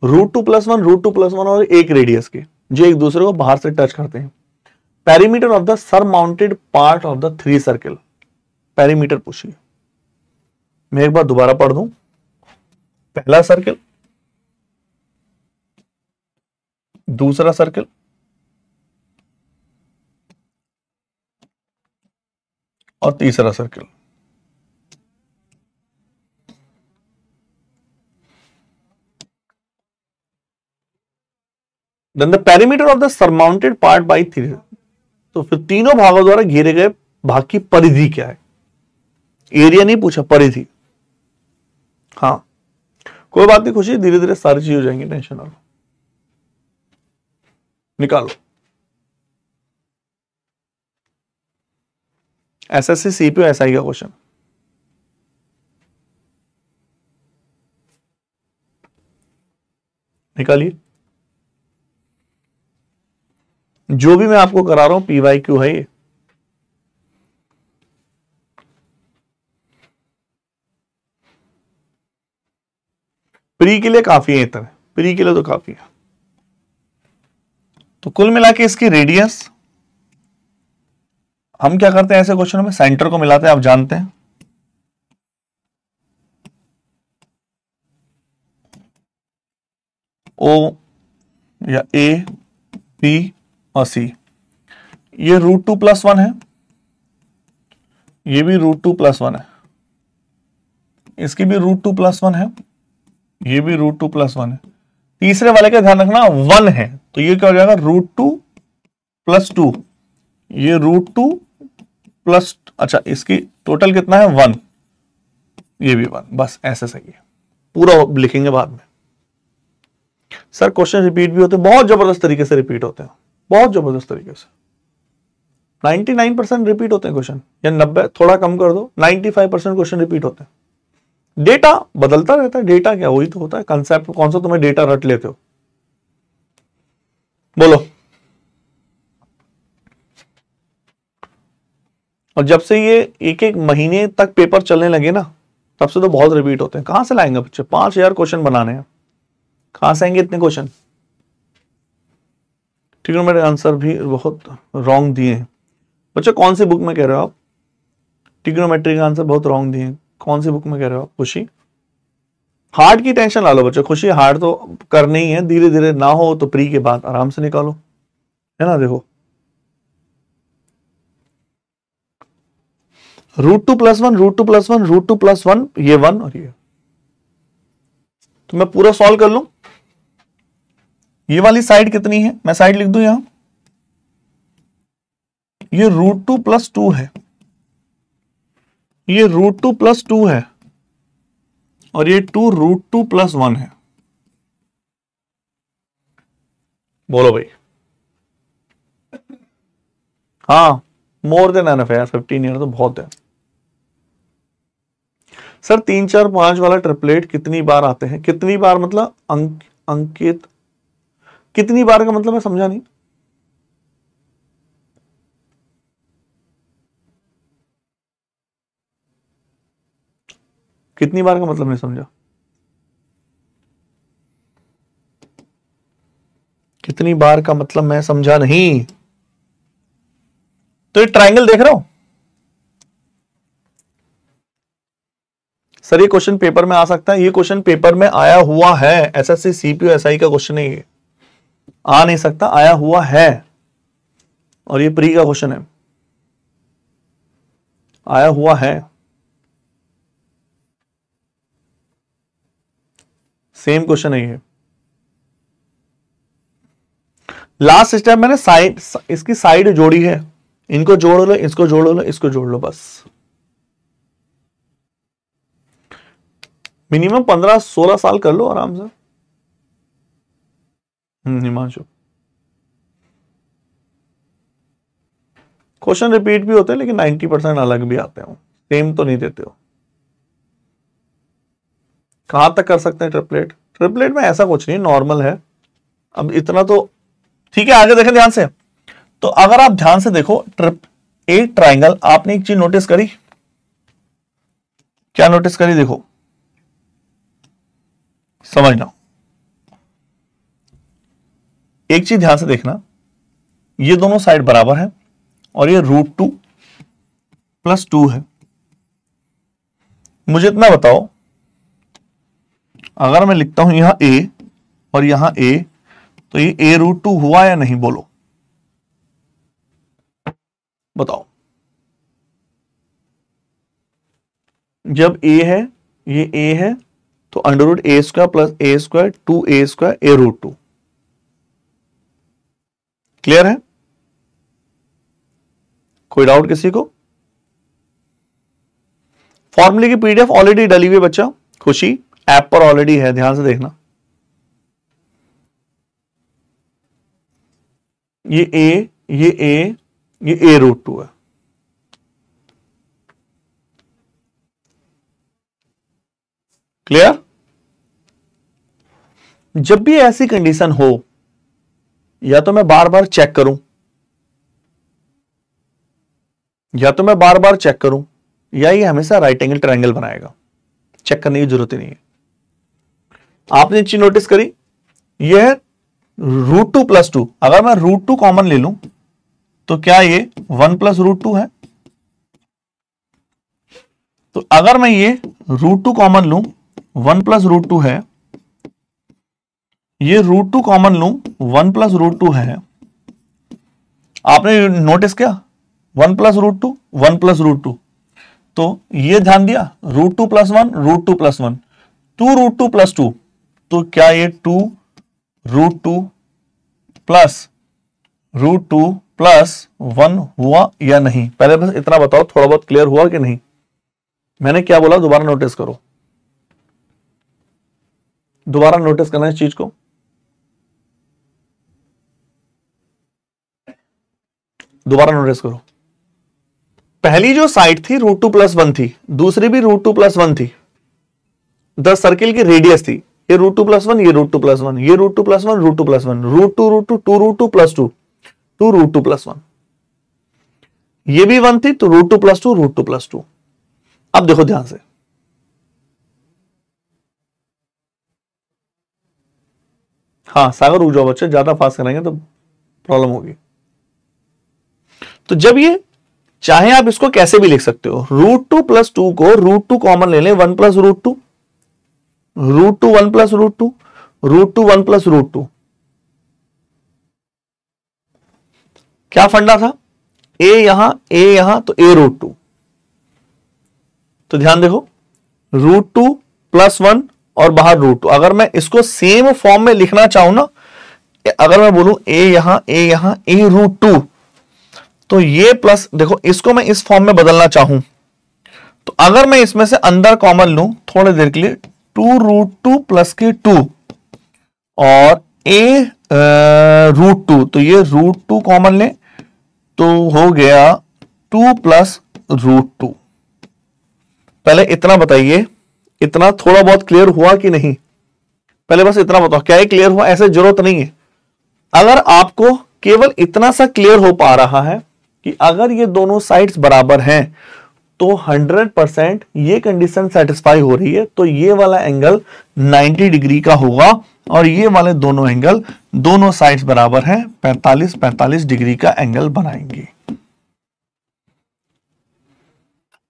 √2+1 √2+1 और एक रेडियस के, जो एक दूसरे को बाहर से टच करते हैं। Perimeter of the surmounted part of the 3 circle, perimeter पूछिए। मैं एक बार दोबारा पढ़ दूं। पहला सर्किल, दूसरा सर्किल, और तीसरा circle. Then the perimeter of the surmounted part by 3, तो फिर तीनों भागों द्वारा घेरे गए भाग की परिधि क्या है? एरिया नहीं पूछा, परिधि। हाँ, कोई बात नहीं खुशी, धीरे धीरे सारी चीज हो जाएंगी, टेंशन ना लो। निकालो। SSC CPSI का क्वेश्चन, निकालिए। जो भी मैं आपको करा रहा हूं PYQ है ये। प्री के लिए काफी है, इतना प्री के लिए तो काफी है। तो कुल मिला के इसकी रेडियस, हम क्या करते हैं ऐसे क्वेश्चनों में, सेंटर को मिलाते हैं, आप जानते हैं। O या A, B और C, ये √2+1 है, ये भी √2+1 है, इसकी भी √2+1 है, ये भी √2+1 है। तीसरे वाले का ध्यान रखना 1 है, तो ये क्या हो जाएगा √2+2, ये √2+, अच्छा इसकी टोटल कितना है 1, ये भी 1, बस ऐसे सही है। पूरा लिखेंगे बाद में। सर क्वेश्चन रिपीट भी होते हैं, बहुत जबरदस्त तरीके से रिपीट होते हैं, बहुत जबरदस्त तरीके से। 99% रिपीट होते हैं क्वेश्चन, या 90, थोड़ा कम कर दो, 95% क्वेश्चन रिपीट होते हैं। डेटा बदलता रहता है, डेटा क्या वही तो होता है, कंसेप्ट कौन सा तुम्हें डेटा रट लेते हो। बोलो। और जब से ये एक एक महीने तक पेपर चलने लगे ना, तब से तो बहुत रिपीट होते हैं। कहां से लाएंगे बच्चे, 5000 क्वेश्चन बनाने हैं, कहां से आएंगे इतने क्वेश्चन? ट्रिग्नोमेट्री आंसर भी बहुत रॉन्ग दिए हैं बच्चे। कौन सी बुक में कह रहे हो आप? ट्रिग्नोमेट्री का आंसर बहुत रॉन्ग दिए हैं, कौन सी बुक में कह रहे हो आप? खुशी, हार्ड की टेंशन ला लो बच्चे, खुशी हार्ड तो करनी ही है, धीरे धीरे ना हो तो प्री के बाद आराम से निकालो, है ना। देखो √2+1 √2+1 √2+1, ये 1 और ये, तो मैं पूरा सॉल्व कर लूं। ये वाली साइड कितनी है, मैं साइड लिख दूं यहां, ये √2+2 है, ये √2+2 है, और ये 2 √2+1 है। बोलो भाई। हाँ, मोर देन एनफ है यार, 15 ईयर तो बहुत है। सर 3 4 5 वाला ट्रिपलेट कितनी बार आते हैं? कितनी बार मतलब अंकित, कितनी बार का मतलब मैं समझा नहीं। कितनी बार का मतलब नहीं समझा। कितनी बार का मतलब मैं समझा नहीं। तो ये ट्रायंगल देख रहा हूं सर, ये क्वेश्चन पेपर में आ सकता है, ये क्वेश्चन पेपर में आया हुआ है, एसएससी सीपीयू का क्वेश्चन है ये, आ नहीं सकता, आया हुआ है, और ये प्री का क्वेश्चन है, आया हुआ है। सेम क्वेश्चन है ये। लास्ट स्टेप मैंने साइड, इसकी साइड जोड़ी है, इनको जोड़ लो, इसको जोड़ लो, इसको जोड़ लो, बस। मिनिमम 15-16 साल कर लो आराम से। हिमांशु, क्वेश्चन रिपीट भी होते हैं लेकिन 90% अलग भी आते हैं, सेम तो नहीं देते हो। कहां तक कर सकते हैं ट्रिपलेट? ट्रिपलेट में ऐसा कुछ नहीं, नॉर्मल है। अब इतना तो ठीक है, आगे देखें ध्यान से। तो अगर आप ध्यान से देखो एक ट्राइंगल, आपने एक चीज नोटिस करी, क्या नोटिस करी? देखो समझना, एक चीज ध्यान से देखना, ये दोनों साइड बराबर है और ये √2 + 2 है। मुझे इतना बताओ, अगर मैं लिखता हूं यहां a और यहां a, तो ये a√2 हुआ या नहीं? बोलो बताओ। जब a है, ये a है, तो √a² + a² 2a² a√2। Clear है? कोई डाउट किसी को? फॉर्मूले की पीडीएफ ऑलरेडी डली हुई बच्चा, खुशी ऐप पर ऑलरेडी है, ध्यान से देखना। ये a, ये a, ये a√2 है। क्लियर? जब भी ऐसी कंडीशन हो, या तो मैं बार बार चेक करूं, या ये हमेशा राइट एंगल ट्रायंगल बनाएगा। चेक करने की जरूरत ही नहीं है। आपने एक चीज नोटिस करी, ये है √2 + 2। अगर मैं √2 कॉमन ले लूं तो क्या ये 1 + √2 है? तो अगर मैं ये √2 कॉमन लूं, 1 + √2 है, ये √2 कॉमन लूं, 1 + √2 है। आपने नोटिस किया 1 + √2, 1 + √2, तो ये ध्यान दिया √2 + 1, √2 + 1, 2 √2 + 2, तो क्या ये 2 √2 + √2 + 1 हुआ या नहीं? पहले बस इतना बताओ, थोड़ा बहुत क्लियर हुआ कि नहीं? मैंने क्या बोला दोबारा नोटिस करो, दोबारा नोटिस करना इस चीज को। दोबारा नोटिस करो, पहली जो साइड थी √2 + 1 थी, दूसरी भी √2 + 1 थी। 10 सर्किल की रेडियस थी, ये √2 + 1, ये √2 + 1, ये √2 + 1, √2 + 1, √2 √2 2 √2 + 2 2 √2 + 1, ये भी 1 थी, तो √2 + 2 √2 + 2। अब देखो ध्यान से, हाँ सागर रुक जाओ बच्चे, ज्यादा फास्ट करेंगे तो प्रॉब्लम होगी। तो जब ये, चाहे आप इसको कैसे भी लिख सकते हो, √2 + 2 को √2 कॉमन ले लें, 1 + √2, √2 1 + √2, √2 1 + √2। क्या फंडा था? a यहां तो a√2। तो ध्यान देखो, √2 + 1 और बाहर √2। अगर मैं इसको सेम फॉर्म में लिखना चाहूं ना, अगर मैं बोलूं a यहां a√2, तो ये प्लस, देखो इसको मैं इस फॉर्म में बदलना चाहूं, तो अगर मैं इसमें से अंदर कॉमन लूं थोड़ी देर के लिए, 2 √2 + के 2 और a√2, तो ये √2 कॉमन ले तो हो गया 2 + √2। पहले इतना बताइए, इतना थोड़ा बहुत क्लियर हुआ कि नहीं? पहले बस इतना बताओ, क्या ये क्लियर हुआ? ऐसे जरूरत नहीं है। अगर आपको केवल इतना सा क्लियर हो पा रहा है कि अगर ये दोनों साइड्स बराबर हैं तो 100% ये कंडीशन सेटिस्फाई हो रही है, तो ये वाला एंगल 90 डिग्री का होगा और ये वाले दोनों एंगल, दोनों साइड्स बराबर हैं, 45 डिग्री का एंगल बनाएंगे।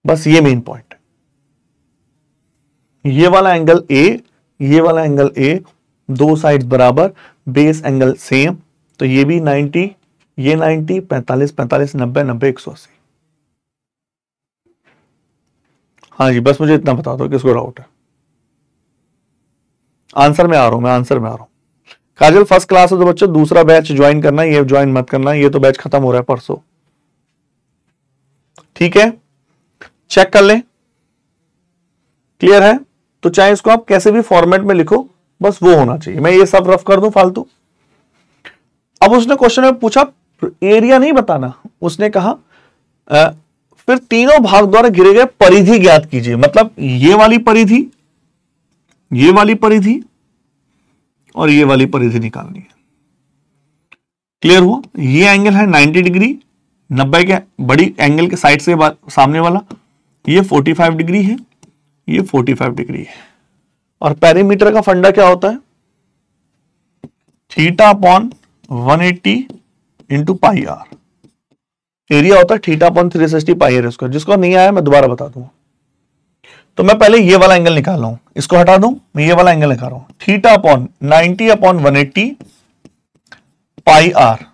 बस ये मेन पॉइंट है। ये वाला एंगल A, ये वाला एंगल A, दो साइड्स बराबर, बेस एंगल सेम, तो ये भी 90, ये 90, 45 90 90 180। हाँ जी, बस मुझे इतना बता दो किसको डाउट है। आंसर में आ रहा हूं, मैं आंसर में आ रहा हूं। काजल फर्स्ट क्लास है तो बच्चों दूसरा बैच ज्वाइन करना, ये ज्वाइन मत करना, ये तो बैच खत्म हो रहा है परसों। ठीक है, चेक कर लें, क्लियर है? तो चाहे इसको आप कैसे भी फॉर्मेट में लिखो, बस वो होना चाहिए। मैं ये सब रफ कर दूं फालतू। अब उसने क्वेश्चन में पूछा एरिया नहीं बताना, उसने कहा फिर तीनों भाग द्वारा घिरे गए परिधि ज्ञात कीजिए। मतलब ये वाली परिधि, ये वाली परिधि और ये वाली परिधि निकालनी है। क्लियर हुआ? ये एंगल है 90 डिग्री, 90 के बड़ी एंगल के साइड से सामने वाला, ये 45 डिग्री है, ये 45 डिग्री है। और पेरीमीटर का फंडा क्या होता है? Theta upon 180 into pi r. Area होता है theta upon 360 pi r square. जिसको नहीं आया मैं दोबारा बता दूंगा। तो मैं पहले ये वाला एंगल निकाल रहा हूं, इसको हटा दूं, मैं ये वाला एंगल निकाल रहा हूं। Theta upon 90 upon 180 pi are.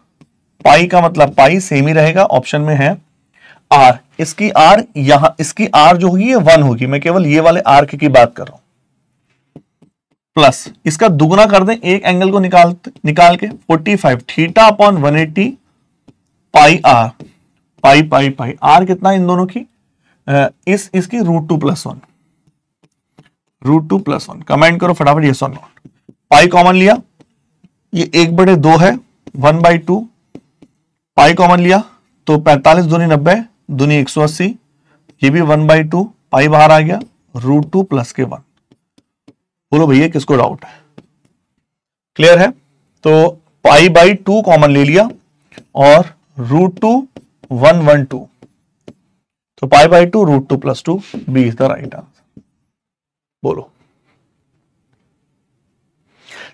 Pi का मतलब पाई सेम ही रहेगा, ऑप्शन में है आर। इसकी आर यहां, इसकी आर जो होगी ये 1 होगी, मैं केवल ये वाले आर की बात कर रहा हूं। प्लस इसका दुगना कर दें एक एंगल को निकाल के 45 theta upon 180 pi are. Pi pi pi r कितना इन दोनों की? इसकी √2+1, √2+1। कमेंट करो फटाफट यस और नॉट। पाई कॉमन लिया, ये 1/2 है, 1/2। पाई कॉमन लिया तो 45 दूनी 90 दूनी 180, ये भी 1/2। पाई बाहर आ गया, √2 प्लस के 1। बोलो भैया किसको डाउट है? क्लियर है? तो पाई/2 कॉमन ले लिया और √2 112। तो पाई/2 √2 + 2 B is the right answer. बोलो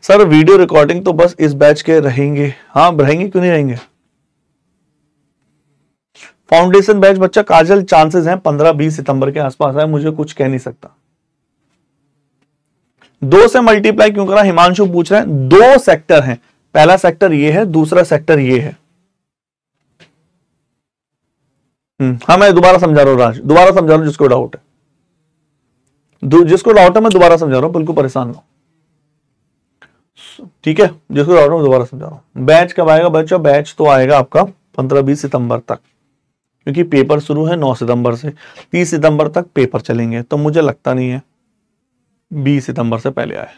सर वीडियो रिकॉर्डिंग तो बस इस बैच के रहेंगे। हाँ रहेंगे, क्यों नहीं रहेंगे? फाउंडेशन बैच बच्चा काजल चांसेस हैं 15-20 सितंबर के आसपास है, मुझे कुछ कह नहीं सकता। 2 से मल्टीप्लाई क्यों करा? हिमांशु पूछ रहे हैं। 2 सेक्टर हैं, पहला सेक्टर ये है, दूसरा सेक्टर ये है। हाँ मैं दोबारा समझा रहा हूं राज, दोबारा समझा रहा हूं जिसको डाउट है, जिसको डाउट है मैं दोबारा समझा रहा हूं, बिल्कुल परेशान ना हो, ठीक है? जिसको डाउट है मैं दोबारा समझा रहा हूं। बैच कब आएगा बच्चों? बैच तो आएगा आपका 15-20 सितंबर तक, क्योंकि पेपर शुरू है 9 सितंबर से, 30 सितंबर तक पेपर चलेंगे। तो मुझे लगता नहीं है 20 सितंबर से पहले आए।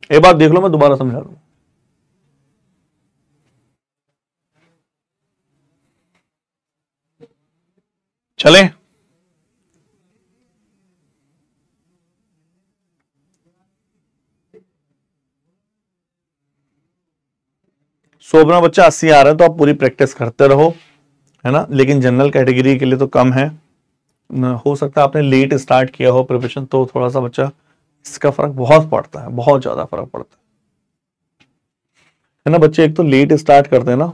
एक बात देख लो, मैं दोबारा समझा रहा हूं। चलें? सोबना बच्चा 80 आ रहा है तो आप पूरी प्रैक्टिस करते रहो, है ना? लेकिन जनरल कैटेगरी के लिए तो कम है। हो सकता है आपने लेट स्टार्ट किया हो प्रिपरेशन, तो थोड़ा सा बच्चा इसका फर्क बहुत पड़ता है, बहुत ज्यादा फर्क पड़ता है ना? बच्चे एक तो लेट स्टार्ट करते हैं ना।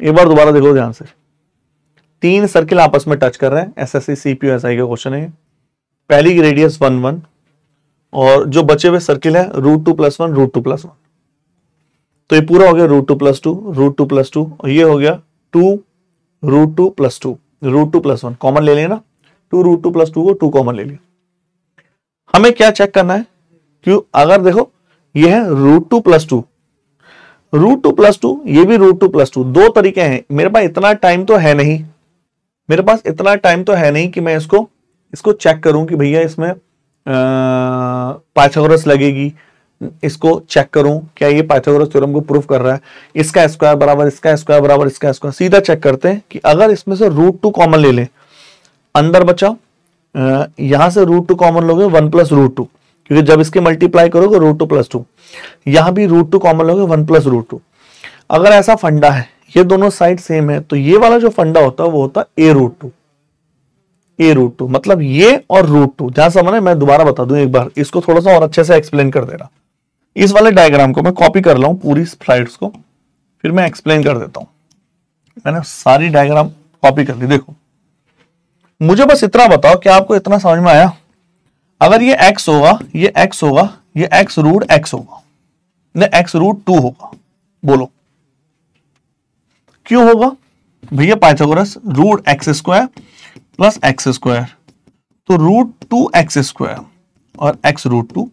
एक बार दोबारा देखो ध्यान से। 3 सर्किल आपस में टच कर रहे हैं, एसएससी सीपीयू एसआई का क्वेश्चन है। पहली की रेडियस 1 1 और जो बचे हुए सर्किल है √2 + 1 √2 + 1। तो ये पूरा हो गया √2 + 2 √2 + 2 और ये हो गया 2 √2 + 2 √2 + 1। कॉमन ले लेना, 2 √2 + 2 को 2 कॉमन ले लिया। हमें क्या चेक करना है? क्यों? अगर देखो ये है √2 + 2, √2 + 2, ये भी √2 + 2। 2 तरीके हैं। मेरे पास इतना टाइम तो है नहीं, मेरे पास इतना टाइम तो है नहीं कि मैं इसको चेक करूं कि भैया इसमें पाइथागोरस लगेगी, इसको चेक करूं क्या ये पाइथागोरस थ्योरम को प्रूफ कर रहा है। इसका स्क्वायर बराबर इसका स्क्वायर बराबर इसका स्क्वायर। सीधा चेक करते हैं कि अगर इसमें से √2 कॉमन ले लें, अंदर बचा यहां से √2 कॉमन लोगे 1 + √2, क्योंकि जब इसके मल्टीप्लाई करोगे √2 + 2, यहां भी √2 कॉमन लोगे 1 + √2। अगर ऐसा फंडा है, ये दोनों साइड सेम है, तो ये वाला जो फंडा होता है वो होता है a√2। a√2 मतलब ये और √2। जहां समझ, मैं दोबारा बता दूं एक बार, इसको थोड़ा सा और अच्छे से एक्सप्लेन कर दे रहा। इस वाले डायग्राम को मैं कॉपी कर लाऊं पूरी स्लाइड्स को, फिर मैं एक्सप्लेन कर देता हूं। मैंने सारी डायग्राम कॉपी कर ली। देखो मुझे बस इतना बताओ कि आपको इतना समझ में आया? अगर ये x होगा, ये x होगा, ये x √x होगा, नहीं x √2 होगा। बोलो क्यों होगा? भैया पाइथागोरस √x² + x², तो √2x² और x √2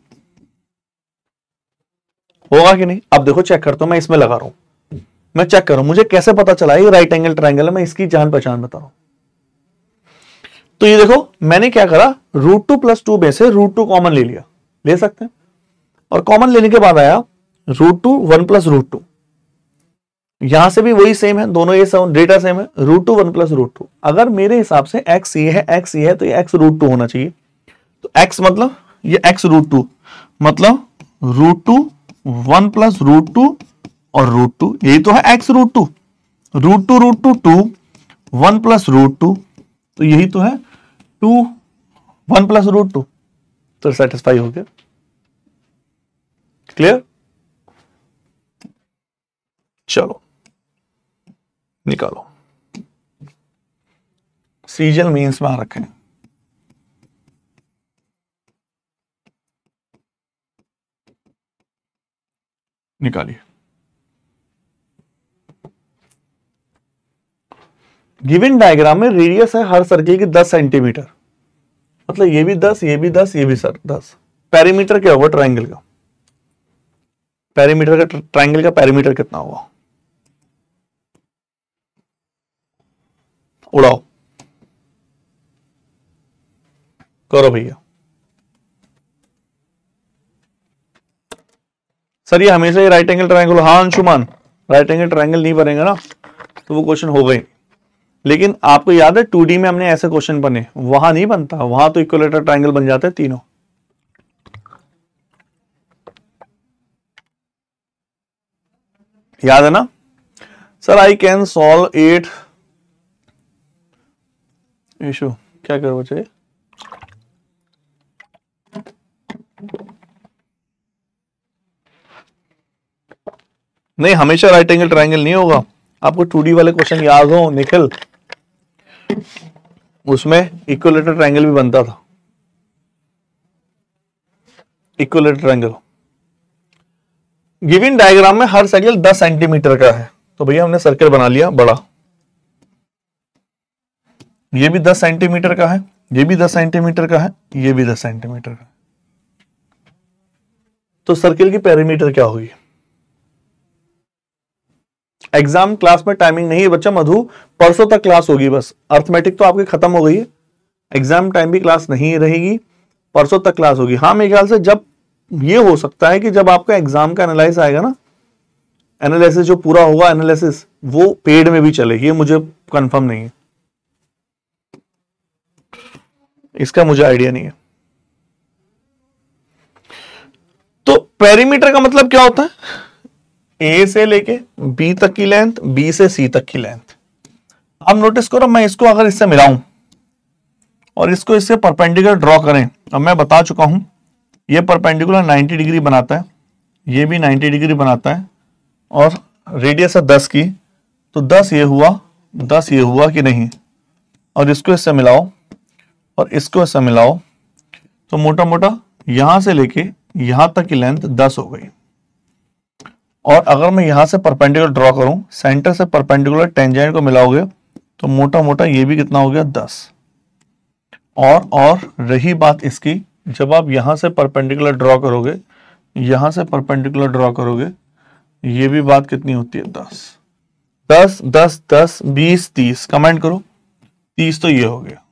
होगा कि नहीं? अब देखो चेक करता हूं, मैं इसमें लगा रहा हूं, मैं चेक कर रहा हूं मुझे कैसे पता चला ये राइट एंगल ट्रायंगल है। मैं इसकी जान पहचान बता रहा हूं। तो ये देखो मैंने क्या करा, √2 + 2 में से √2 कॉमन ले लिया, ले सकते हैं, और कॉमन लेने के बाद आया √2 1 + √2। यहां से भी वही सेम है, दोनों ये डेटा सेम है, √2 1 + √2। अगर मेरे हिसाब से x ये है, x ये है, तो ये x √2 होना चाहिए। तो x मतलब ये x √2 मतलब √2 1 प्लस रूट 2 और रूट 2, यही तो है x root 2, root 2 2, 1 plus root 2, तो यही तो है 2 1 प्लस रूट 2, तो सेटिस्फाई हो गया। क्लियर? चलो निकालो, सीजल मीन्स में आ रखे हैं। निकालिए। गिवन डायग्राम में रेडियस है हर सर्किल की 10 सेंटीमीटर, मतलब ये भी 10, ये भी 10, ये भी 10। पेरीमीटर क्या होगा ट्राइंगल का? पेरीमीटर का, ट्राइंगल का पेरीमीटर कितना होगा? उड़ाओ, करो भैया। सर ये हमेशा ही राइट एंगल ट्राइंगल, हाँ अंशुमान, राइट एंगल ट्राइंगल नहीं बनेगा ना तो वो क्वेश्चन हो गई। लेकिन आपको याद है 2D में हमने ऐसे क्वेश्चन बने, वहां नहीं बनता, वहां तो इक्विलेटरल ट्राइंगल बन जाते हैं तीनों। याद है ना? Sir I can solve 8 issue, क्या करो चाहिए? नहीं, हमेशा राइट एंगल ट्राइंगल नहीं होगा। आपको 2D वाले क्वेश्चन याद हो निखिल, उसमें इक्विलेटरल ट्राइंगल भी बनता था। इक्विलेटरल ट्राइंगल गिवन डायग्राम में हर सर्किल 10 सेंटीमीटर का है, तो भैया हमने सर्किल बना लिया बड़ा, ये भी 10 सेंटीमीटर का है, ये भी 10 सेंटीमीटर का है, ये भी 10 सेंटीमीटर का है। तो सर्किल की पेरीमीटर क्या होगी? एग्जाम क्लास में टाइमिंग नहीं है बच्चा, मधु परसों तक क्लास होगी, बस अर्थमेटिक तो आपकी खत्म हो गई है, एग्जाम टाइम भी क्लास नहीं रहेगी, परसों तक क्लास होगी। हाँ मेरे ख्याल से जब ये हो सकता है कि जब आपका एग्जाम का एनालिसिस आएगा ना, एनालिसिस जो पूरा होगा एनालिसिस, वो पेड में भी चले, ये मुझे कंफर्म नहीं है, इसका मुझे आइडिया नहीं है। तो पेरीमीटर का मतलब क्या होता है? ए से लेके बी तक की लेंथ, बी से सी तक की लेंथ। अब नोटिस करो, मैं इसको अगर इससे मिलाऊं और इसको इससे परपेंडिकुलर ड्रॉ करें, अब मैं बता चुका हूं ये परपेंडिकुलर 90 डिग्री बनाता है, ये भी 90 डिग्री बनाता है, और रेडियस है 10 की, तो 10 ये हुआ, 10 ये हुआ कि नहीं, और इसको इससे मिलाओ और इसको इससे मिलाओ, तो मोटा मोटा यहां से लेके यहां तक की लेंथ 10 हो गई। और अगर मैं यहां से परपेंडिकुलर ड्रॉ करूं, सेंटर से परपेंडिकुलर टेंजेंट को मिलाओगे तो मोटा मोटा ये भी कितना हो गया 10। और रही बात इसकी, जब आप यहां से परपेंडिकुलर ड्रॉ करोगे, यहां से परपेंडिकुलर ड्रॉ करोगे, ये भी बात कितनी होती है 10 10 10 10 20 30, कमेंट करो 30, तो ये हो गया।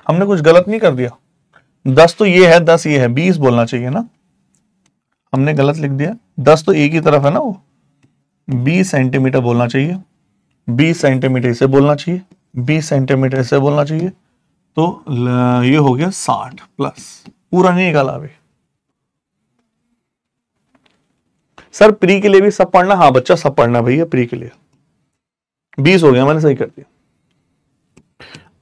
हमने कुछ गलत नहीं कर दिया, 10 तो ये है, 10 ये है, 20 बोलना चाहिए ना, हमने गलत लिख दिया, 10 तो एक ही तरफ है ना, वो 20 सेंटीमीटर बोलना चाहिए, 20 सेंटीमीटर से बोलना चाहिए, 20 सेंटीमीटर से बोलना चाहिए, तो ये हो गया 60 प्लस, पूरा नहीं निकाला अभी। सर प्री के लिए भी सब पढ़ना? हाँ बच्चा सब पढ़ना भैया, प्री के लिए 20 हो गया, मैंने सही कर दिया।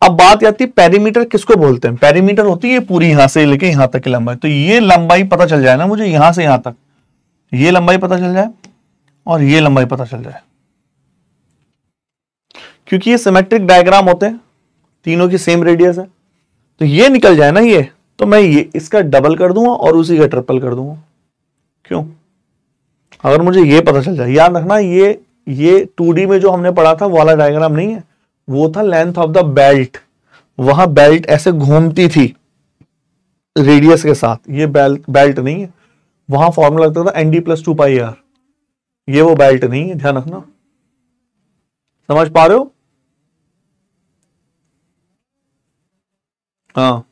अब बात आती है पेरीमीटर किसको बोलते हैं? पेरीमीटर होती है पूरी यहां से लेके यहां तक की लंबाई, तो ये लंबाई पता चल जाए ना मुझे, यहां से यहां तक ये लंबाई पता चल जाए और ये लंबाई पता चल जाए, क्योंकि ये सिमेट्रिक डायग्राम होते हैं, तीनों की सेम रेडियस है, तो ये निकल जाए ना ये, तो मैं ये इसका डबल कर दूंगा और उसी का ट्रिपल कर दूंगा। क्यों? अगर मुझे ये पता चल जाए, याद रखना ये 2D में जो हमने पढ़ा था वो वाला डायग्राम नहीं है, वो था लेंथ ऑफ द बेल्ट, वहां बेल्ट ऐसे घूमती थी रेडियस के साथ, ये बेल्ट नहीं है, वहां फॉर्मूला लगता था ND+2πr, ये वो बेल्ट नहीं है, ध्यान रखना। समझ पा रहे हो? हाँ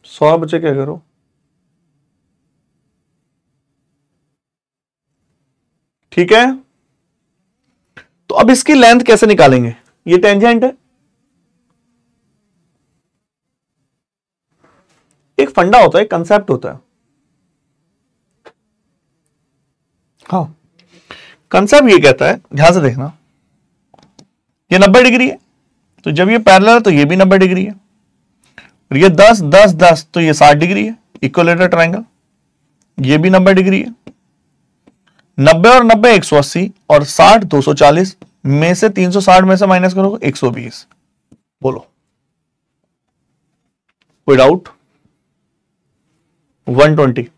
100 बच्चे क्या करो, ठीक है। तो अब इसकी लेंथ कैसे निकालेंगे? ये टेंजेंट है, एक एक फंडा होता है, कंसेप्ट होता है। हाँ, कंसेप्ट ये कहता है, ध्यान से देखना, ये 90 डिग्री है, तो जब ये पैरेलल है तो ये भी 90 डिग्री है, और ये 10 10 10 तो ये 60 डिग्री है, इक्विलेटरल ट्रायंगल। ये भी 90 डिग्री है, 90 और 90 180 और 60 240 में से 360 में से माइनस करोगे 120। बोलो कोई डाउट? 120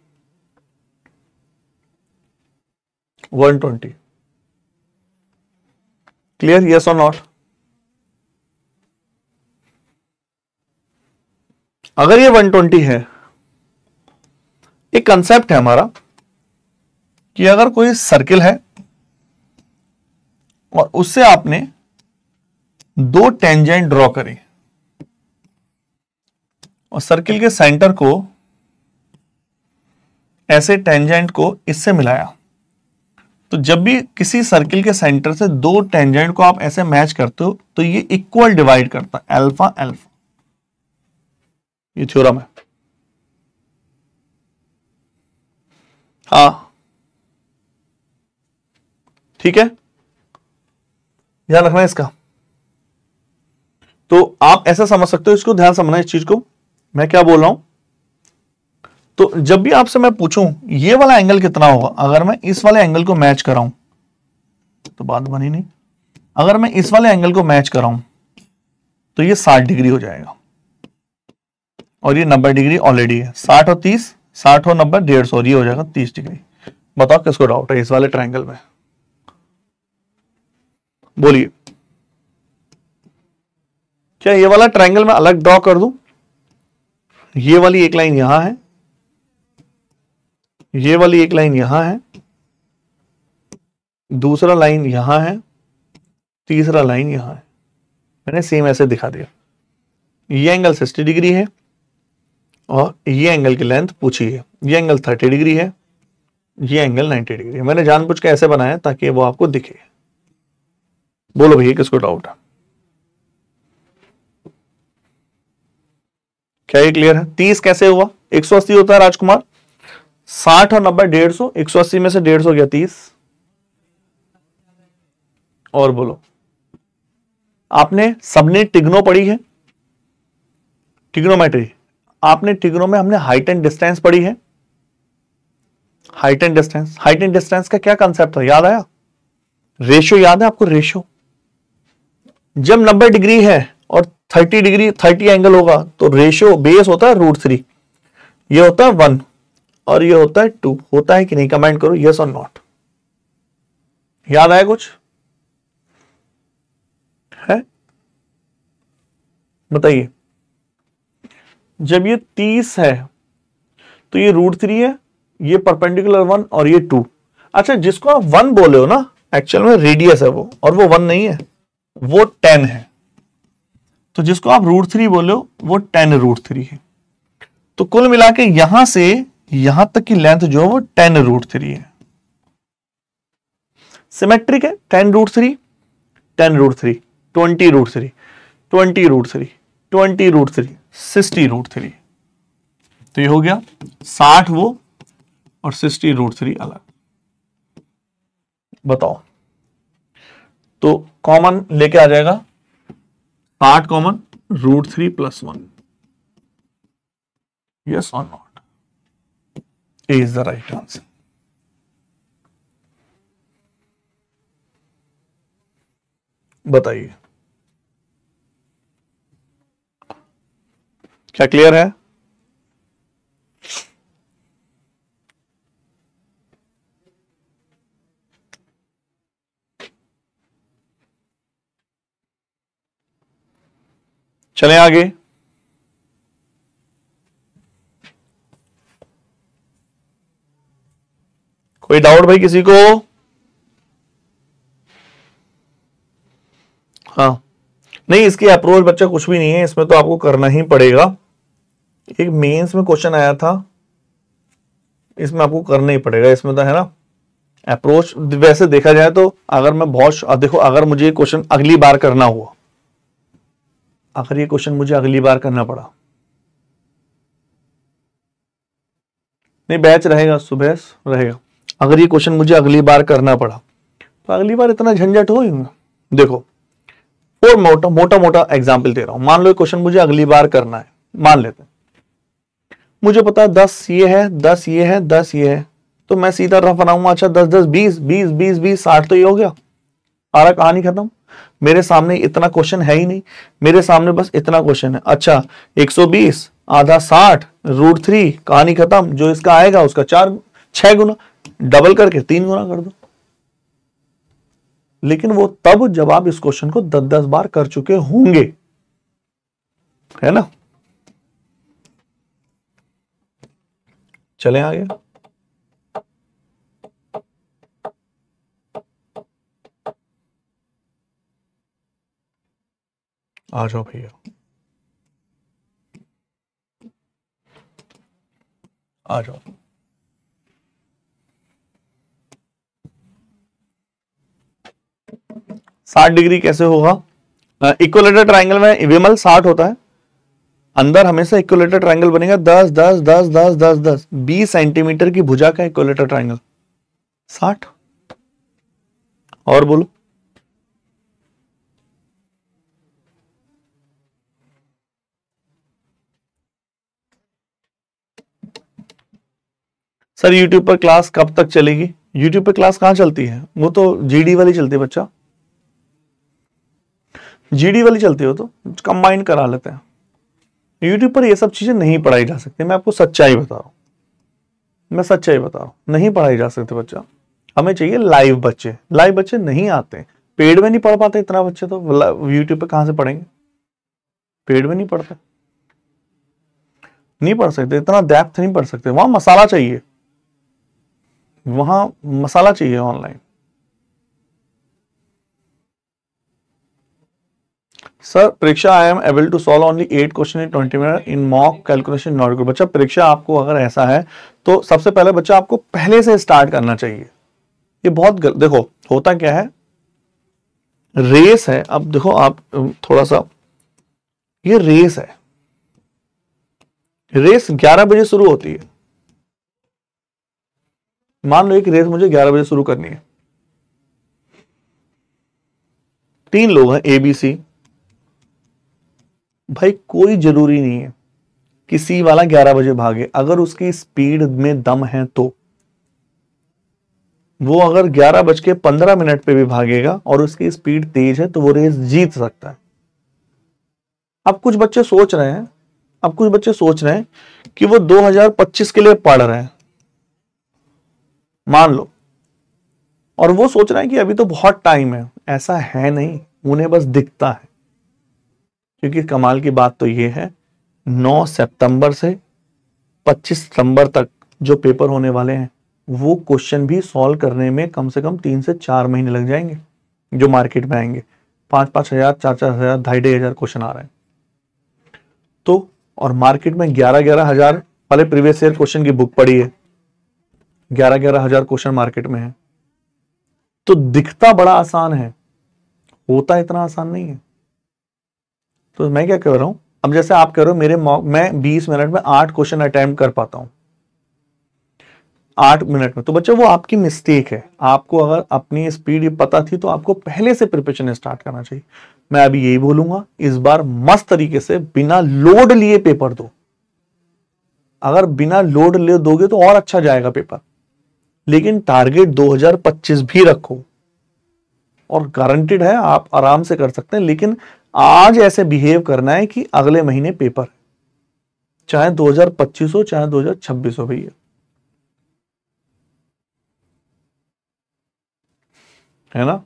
क्लियर, यस और नॉट? अगर ये 120 है, एक कंसेप्ट है हमारा कि अगर कोई सर्किल है और उससे आपने दो टेंजेंट ड्रॉ करे और सर्किल के सेंटर को ऐसे टेंजेंट को इससे मिलाया, तो जब भी किसी सर्किल के सेंटर से दो टेंजेंट को आप ऐसे मैच करते हो तो ये इक्वल डिवाइड करता है, अल्फा अल्फा। ये थ्योरम है। हाँ ठीक है, ध्यान रखना है इसका। तो आप ऐसा समझ सकते हो, इसको ध्यान समझना इस चीज को, मैं क्या बोल रहा हूं। तो जब भी आपसे मैं पूछूं ये वाला एंगल कितना होगा, अगर मैं इस वाले एंगल को मैच कराऊं तो बात बनी नहीं। अगर मैं इस वाले एंगल को मैच कराऊं तो ये 60 डिग्री हो जाएगा, और ये 90 डिग्री ऑलरेडी है। 60 और 30, 60 और 90 150, और ये हो जाएगा 30 डिग्री। बताओ किसको डाउट है इस वाले ट्रायंगल में? बोलिए, क्या ये वाला ट्रायंगल मैं अलग ड्रॉ कर दूं? ये वाली एक लाइन यहां है, ये वाली एक लाइन यहां है, दूसरा लाइन यहां है, तीसरा लाइन यहां है। मैंने सेम ऐसे दिखा दिया। ये एंगल 60 डिग्री है और ये एंगल की लेंथ पूछी है। ये एंगल 30 डिग्री है, ये एंगल 90 डिग्री है। मैंने जानबूझ के ऐसे बनाया ताकि वो आपको दिखे। बोलो भैया किसको डाउट है? क्या ये क्लियर है? 30 कैसे हुआ? 180 होता है राजकुमार, 60 और 90 150, 180 में से 150 गया 30। और बोलो, आपने सबने टिग्नो पढ़ी है, टिग्नोमेट्री। आपने टिग्नो में हमने हाइट एंड डिस्टेंस पढ़ी है। Height and distance, height and distance का क्या कंसेप्ट था, याद आया? रेशियो याद है आपको? रेशियो जब 90 डिग्री है और 30 डिग्री 30 एंगल होगा तो रेशियो बेस होता है √3, ये होता है 1 और ये होता है 2। होता है कि नहीं? कमेंट करो यस और नॉट। याद आया कुछ है? बताइए। जब ये 30 है तो ये √3 है, ये परपेंडिकुलर 1 और ये 2। अच्छा, जिसको आप 1 बोले हो ना, एक्चुअल में रेडियस है वो, और वो 1 नहीं है, वो 10 है। तो जिसको आप √3 बोले हो वो 10 √3 है। तो कुल मिला के यहां से यहां तक की लेंथ जो है वो 10 √3 है। सिमेट्रिक है। 10 √3, 10 √3, 20 √3, 20 √3, 20 √3, 60 √3। तो ये हो गया 60 वो और 60 √3 अलग। बताओ, तो कॉमन लेके आ जाएगा 60 कॉमन, √3 + 1। यस और not? A is the right answer. बताइए, क्या क्लियर है? चलें आगे। कोई डाउट भाई किसी को? हाँ, नहीं, इसकी अप्रोच बच्चा कुछ भी नहीं है, इसमें तो आपको करना ही पड़ेगा। एक मेंस में क्वेश्चन आया था, इसमें आपको करना ही पड़ेगा। इसमें तो है ना अप्रोच। वैसे देखा जाए तो अगर मैं बहुत देखो, अगर मुझे क्वेश्चन अगली बार करना हुआ, अगर ये क्वेश्चन मुझे अगली बार करना पड़ा नहीं, बैच रहेगा, सुबह रहेगा। अगर ये क्वेश्चन मुझे अगली बार करना पड़ा तो अगली बार इतना झंझट हो ही ना। देखो, और मोटा मोटा एग्जाम्पल दे रहा हूं। मान लो क्वेश्चन मुझे अगली बार करना है, मान लेते हैं मुझे पता है 10 ये है, 10 ये है, 10 ये है, तो मैं सीधा रफ बनाऊंगा। अच्छा 10 10 20 20 20 20 60 तो ये हो गया, सारा कहानी खत्म। मेरे सामने इतना क्वेश्चन है ही नहीं, मेरे सामने बस इतना क्वेश्चन है। अच्छा 120 आधा 60 √3, कहानी खत्म। जो इसका आएगा उसका 6 गुना, डबल करके 3 गुना कर दो। लेकिन वो तब जब आप इस क्वेश्चन को 10-10 बार कर चुके होंगे, है ना। चलें आगे। आ जाओ भैया, आ जाओ। साठ डिग्री कैसे होगा? इक्विलेटरल ट्रायंगल में विमल 60 होता है, अंदर हमेशा इक्विलेटरल ट्रायंगल बनेगा 10 10 10 10 10 10 20 सेंटीमीटर की भुजा का इक्विलेटरल ट्रायंगल 60। और बोलो, सर यूट्यूब पर क्लास कब तक चलेगी? यूट्यूब पर क्लास कहां चलती है? वो तो जीडी वाली चलती है बच्चा, जीडी वाली चलती हो तो कंबाइन करा लेते हैं। यूट्यूब पर ये सब चीजें नहीं पढ़ाई जा सकती। मैं आपको सच्चाई बता रहा हूं, मैं सच्चाई बता रहा हूं, नहीं पढ़ाई जा सकती बच्चा। हमें चाहिए लाइव बच्चे। लाइव बच्चे नहीं आते, पेड में नहीं पढ़ पाते इतना बच्चे, तो यूट्यूब पे कहां से पढ़ेंगे? पेड में नहीं पढ़ते, नहीं पढ़ सकते, इतना डेप्थ नहीं पढ़ सकते। वहां मसाला चाहिए, वहां मसाला चाहिए ऑनलाइन। सर परीक्षा I am able to solve only 8 question in 20 minute in mock calculation not good. बच्चा परीक्षा आपको अगर ऐसा है तो सबसे पहले बच्चा आपको पहले से स्टार्ट करना चाहिए। ये बहुत देखो होता क्या है, रेस है। अब देखो आप थोड़ा सा, ये रेस है, रेस 11 बजे शुरू होती है। मान लो एक रेस मुझे 11 बजे शुरू करनी है, 3 लोग हैं ए बी सी। भाई कोई जरूरी नहीं है कि सी वाला 11 बजे भागे, अगर उसकी स्पीड में दम है तो वो अगर 11:15 पे भी भागेगा और उसकी स्पीड तेज है तो वो रेस जीत सकता है। अब कुछ बच्चे सोच रहे हैं, अब कुछ बच्चे सोच रहे हैं कि वो 2025 के लिए पढ़ रहे हैं, मान लो, और वो सोच रहे हैं कि अभी तो बहुत टाइम है। ऐसा है नहीं, उन्हें बस दिखता है। क्योंकि कमाल की बात तो ये है 9 सितंबर से 25 सितंबर तक जो पेपर होने वाले हैं वो क्वेश्चन भी सॉल्व करने में कम से कम 3 से 4 महीने लग जाएंगे। जो मार्केट में आएंगे 5-5 हजार, 4-4 हजार, 2,500 हजार क्वेश्चन आ रहे हैं तो, और मार्केट में 11-11 हजार वाले प्रीवियस ईयर क्वेश्चन की बुक पड़ी है, 11-11 हजार क्वेश्चन मार्केट में है। तो दिखता बड़ा आसान है, होता इतना आसान नहीं है। तो मैं क्या कह रहा हूं, अब जैसे आप कह रहे हो मैं 20 मिनट में 8 क्वेश्चन अटेम्प्ट कर पाता हूं 8 मिनट में, तो बच्चा वो आपकी मिस्टेक है। आपको अगर अपनी स्पीड पता थी तो आपको पहले से प्रिपरेशन स्टार्ट करना चाहिए। मैं अभी यही बोलूंगा, इस बार मस्त तरीके से बिना लोड लिए पेपर दो। अगर बिना लोड लिए दोगे तो और अच्छा जाएगा पेपर, लेकिन टारगेट 2025 भी रखो और गारंटेड है आप आराम से कर सकते हैं। लेकिन आज ऐसे बिहेव करना है कि अगले महीने पेपर, चाहे 2025 हो चाहे 2026 हो भैया, है ना।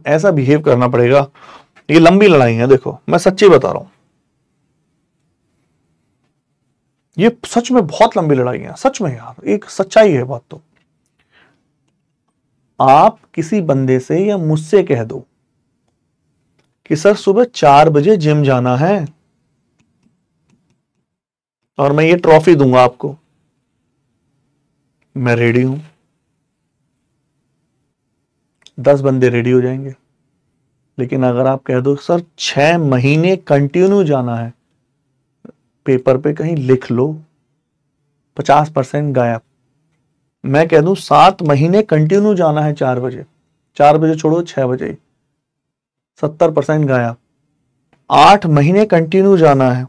ऐसा बिहेव करना पड़ेगा। ये लंबी लड़ाई है, देखो मैं सच्ची बता रहा हूं, ये सच में बहुत लंबी लड़ाई है, सच में यार, एक सच्चाई है बात। तो आप किसी बंदे से या मुझसे कह दो कि सर सुबह 4 बजे जिम जाना है और मैं ये ट्रॉफी दूंगा आपको, मैं रेडी हूं, 10 बंदे रेडी हो जाएंगे। लेकिन अगर आप कह दो सर 6 महीने कंटिन्यू जाना है, पेपर पे कहीं लिख लो 50% गायब, मैं कह दूं 7 महीने कंटिन्यू जाना है 4 बजे, 4 बजे छोड़ो 6 बजे, 70% गायब। 8 महीने कंटिन्यू जाना है,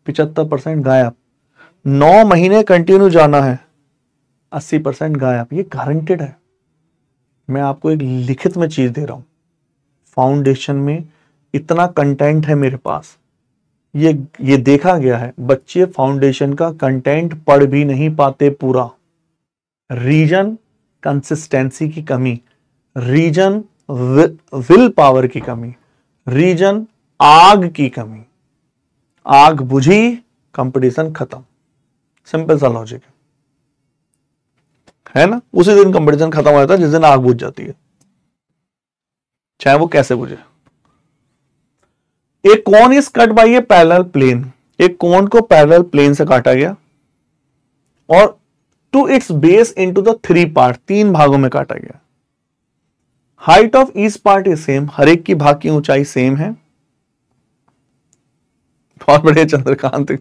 75% गायब। 9 महीने कंटिन्यू जाना है, 80% गायब। ये गारंटेड है। मैं आपको एक लिखित में चीज दे रहा हूं। फाउंडेशन में इतना कंटेंट है मेरे पास, ये देखा गया है, बच्चे फाउंडेशन का कंटेंट पढ़ भी नहीं पाते पूरा। रीजन कंसिस्टेंसी की कमी, रीजन विल पावर की कमी, रीजन आग की कमी। आग बुझी, कंपटीशन खत्म। सिंपल सा लॉजिक है ना। उसी दिन कंपटीशन खत्म हो जाता है जिस दिन आग बुझ जाती है, चाहे वो कैसे बुझे। एक cone is cut by a parallel plane, एक कोन को पैरेलल प्लेन से काटा गया और to its base into the 3 part, 3 भागों में काटा गया। Height of each part is same, हर एक की भाग की ऊंचाई सेम है। बहुत बढ़िया चंद्रकांत,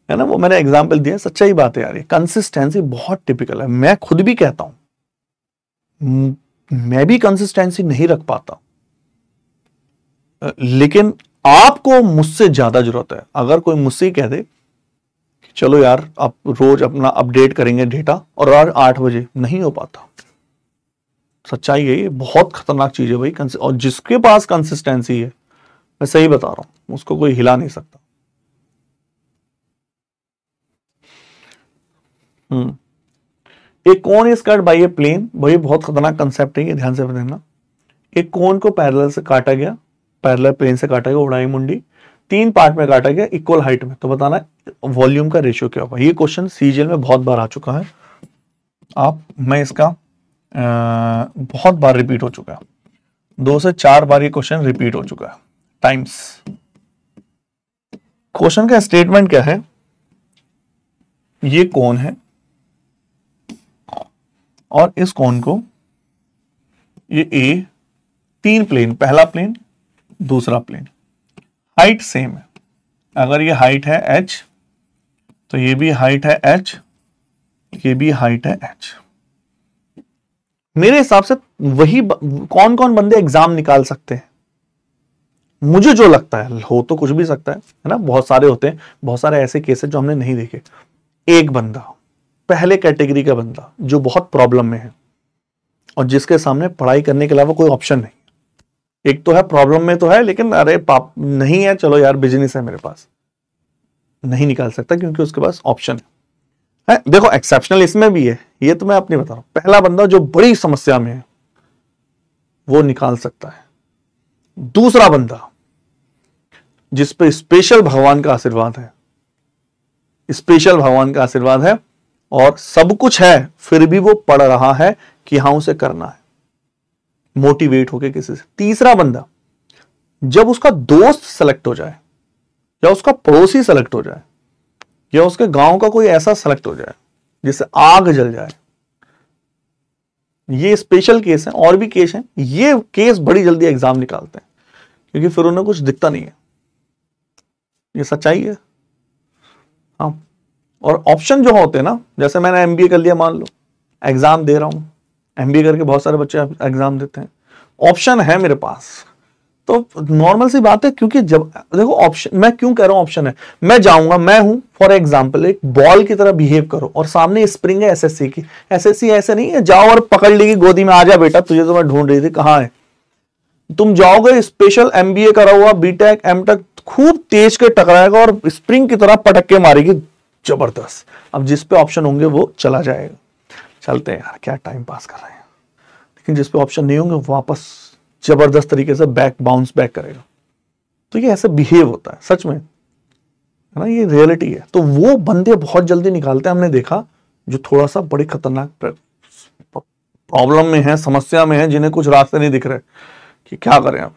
है ना, वो मैंने एग्जाम्पल दिया, सच्चाई बात है यार। ये कंसिस्टेंसी बहुत टिपिकल है। मैं खुद भी कहता हूं, मैं भी कंसिस्टेंसी नहीं रख पाता, लेकिन आपको मुझसे ज्यादा जरूरत है। अगर कोई मुझसे कह दे कि चलो यार आप रोज अपना अपडेट करेंगे डेटा और आज 8 बजे, नहीं हो पाता। सच्चाई है, ये बहुत खतरनाक चीज है भाई। और जिसके पास कंसिस्टेंसी है, मैं सही बता रहा हूं, उसको कोई हिला नहीं सकता। एक cone is cut by a plane, भाई बहुत खतरनाक कंसेप्ट है ये, ध्यान से देखना। एक कोन को पैरेलल से काटा गया, पैरेलल प्लेन से काटा गया, उड़ाई मुंडी 3 पार्ट में काटा गया इक्वल हाइट में। तो बताना वॉल्यूम का रेशियो क्या होगा। ये क्वेश्चन सीजीएल में बहुत बार आ चुका है। मैं इसका बहुत बार रिपीट हो चुका है, 2 से 4 बार ये क्वेश्चन रिपीट हो चुका है टाइम्स। क्वेश्चन का स्टेटमेंट क्या है, ये कोन है और इस कोन को ये ए, 3 प्लेन, पहला प्लेन दूसरा प्लेन, हाइट सेम है। अगर ये हाइट है h तो ये भी हाइट है h, ये भी हाइट है h। मेरे हिसाब से वही कौन कौन बंदे एग्जाम निकाल सकते हैं, मुझे जो लगता है, हो तो कुछ भी सकता है ना, बहुत सारे होते हैं, बहुत सारे ऐसे केसेस जो हमने नहीं देखे। एक बंदा, पहले कैटेगरी का बंदा जो बहुत प्रॉब्लम में है और जिसके सामने पढ़ाई करने के अलावा कोई ऑप्शन नहीं। एक तो है प्रॉब्लम में तो है, लेकिन अरे पाप नहीं है, चलो यार बिजनेस है मेरे पास, नहीं निकाल सकता क्योंकि उसके पास ऑप्शन है। देखो एक्सेप्शनल इसमें भी है, ये तो मैं अपनी बता रहा हूं। पहला बंदा जो बड़ी समस्या में है वो निकाल सकता है। दूसरा बंदा जिस पे स्पेशल भगवान का आशीर्वाद है, स्पेशल भगवान का आशीर्वाद है और सब कुछ है, फिर भी वो पढ़ रहा है कि हाँ उसे करना है, मोटिवेट होके किसी से। तीसरा बंदा जब उसका दोस्त सेलेक्ट हो जाए या उसका पड़ोसी सेलेक्ट हो जाए या उसके गांव का कोई ऐसा सेलेक्ट हो जाए जिससे आग जल जाए, ये स्पेशल केस है। और भी केस हैं, ये केस बड़ी जल्दी एग्जाम निकालते हैं क्योंकि फिर उन्हें कुछ दिखता नहीं है। ये सच्चाई है। हाँ, और ऑप्शन जो होते हैं ना, जैसे मैंने एमबीए कर लिया, मान लो एग्जाम दे रहा हूं, एमबीए करके बहुत सारे बच्चे एग्जाम देते हैं, ऑप्शन है मेरे पास, तो नॉर्मल सी बात है। क्योंकि जब देखो ऑप्शन, मैं क्यों कह रहा हूं ऑप्शन है, मैं जाऊंगा, मैं हूं फॉर एग्जांपल एक बॉल की तरह बिहेव करो और सामने स्प्रिंग है एसएससी की। एसएससी ऐसे नहीं है जाओ और पकड़ लेगी गोदी में, आ जा बेटा तुझे तो मैं ढूंढ रही थी, कहां है। तुम जाओगे स्पेशल एमबीए करा हुआ, बीटेक एमटेक, खूब तेज के टकराएगा और स्प्रिंग की तरह पटक के मारेगी जबरदस्त। अब जिस पे ऑप्शन होंगे वो चला जाएगा। चलते हैं यार, क्या टाइम पास कर रहे हैं। लेकिन जिस पे ऑप्शन नहीं होंगे वापस जबरदस्त तरीके से बाउंस बैक करेगा। तो ये ऐसे बिहेव होता है सच में, है ना, ये रियलिटी है। तो वो बंदे बहुत जल्दी निकालते हैं, हमने देखा, जो थोड़ा सा बड़ी खतरनाक प्रॉब्लम में है, समस्या में है, जिन्हें कुछ रास्ते नहीं दिख रहे कि क्या करें अब।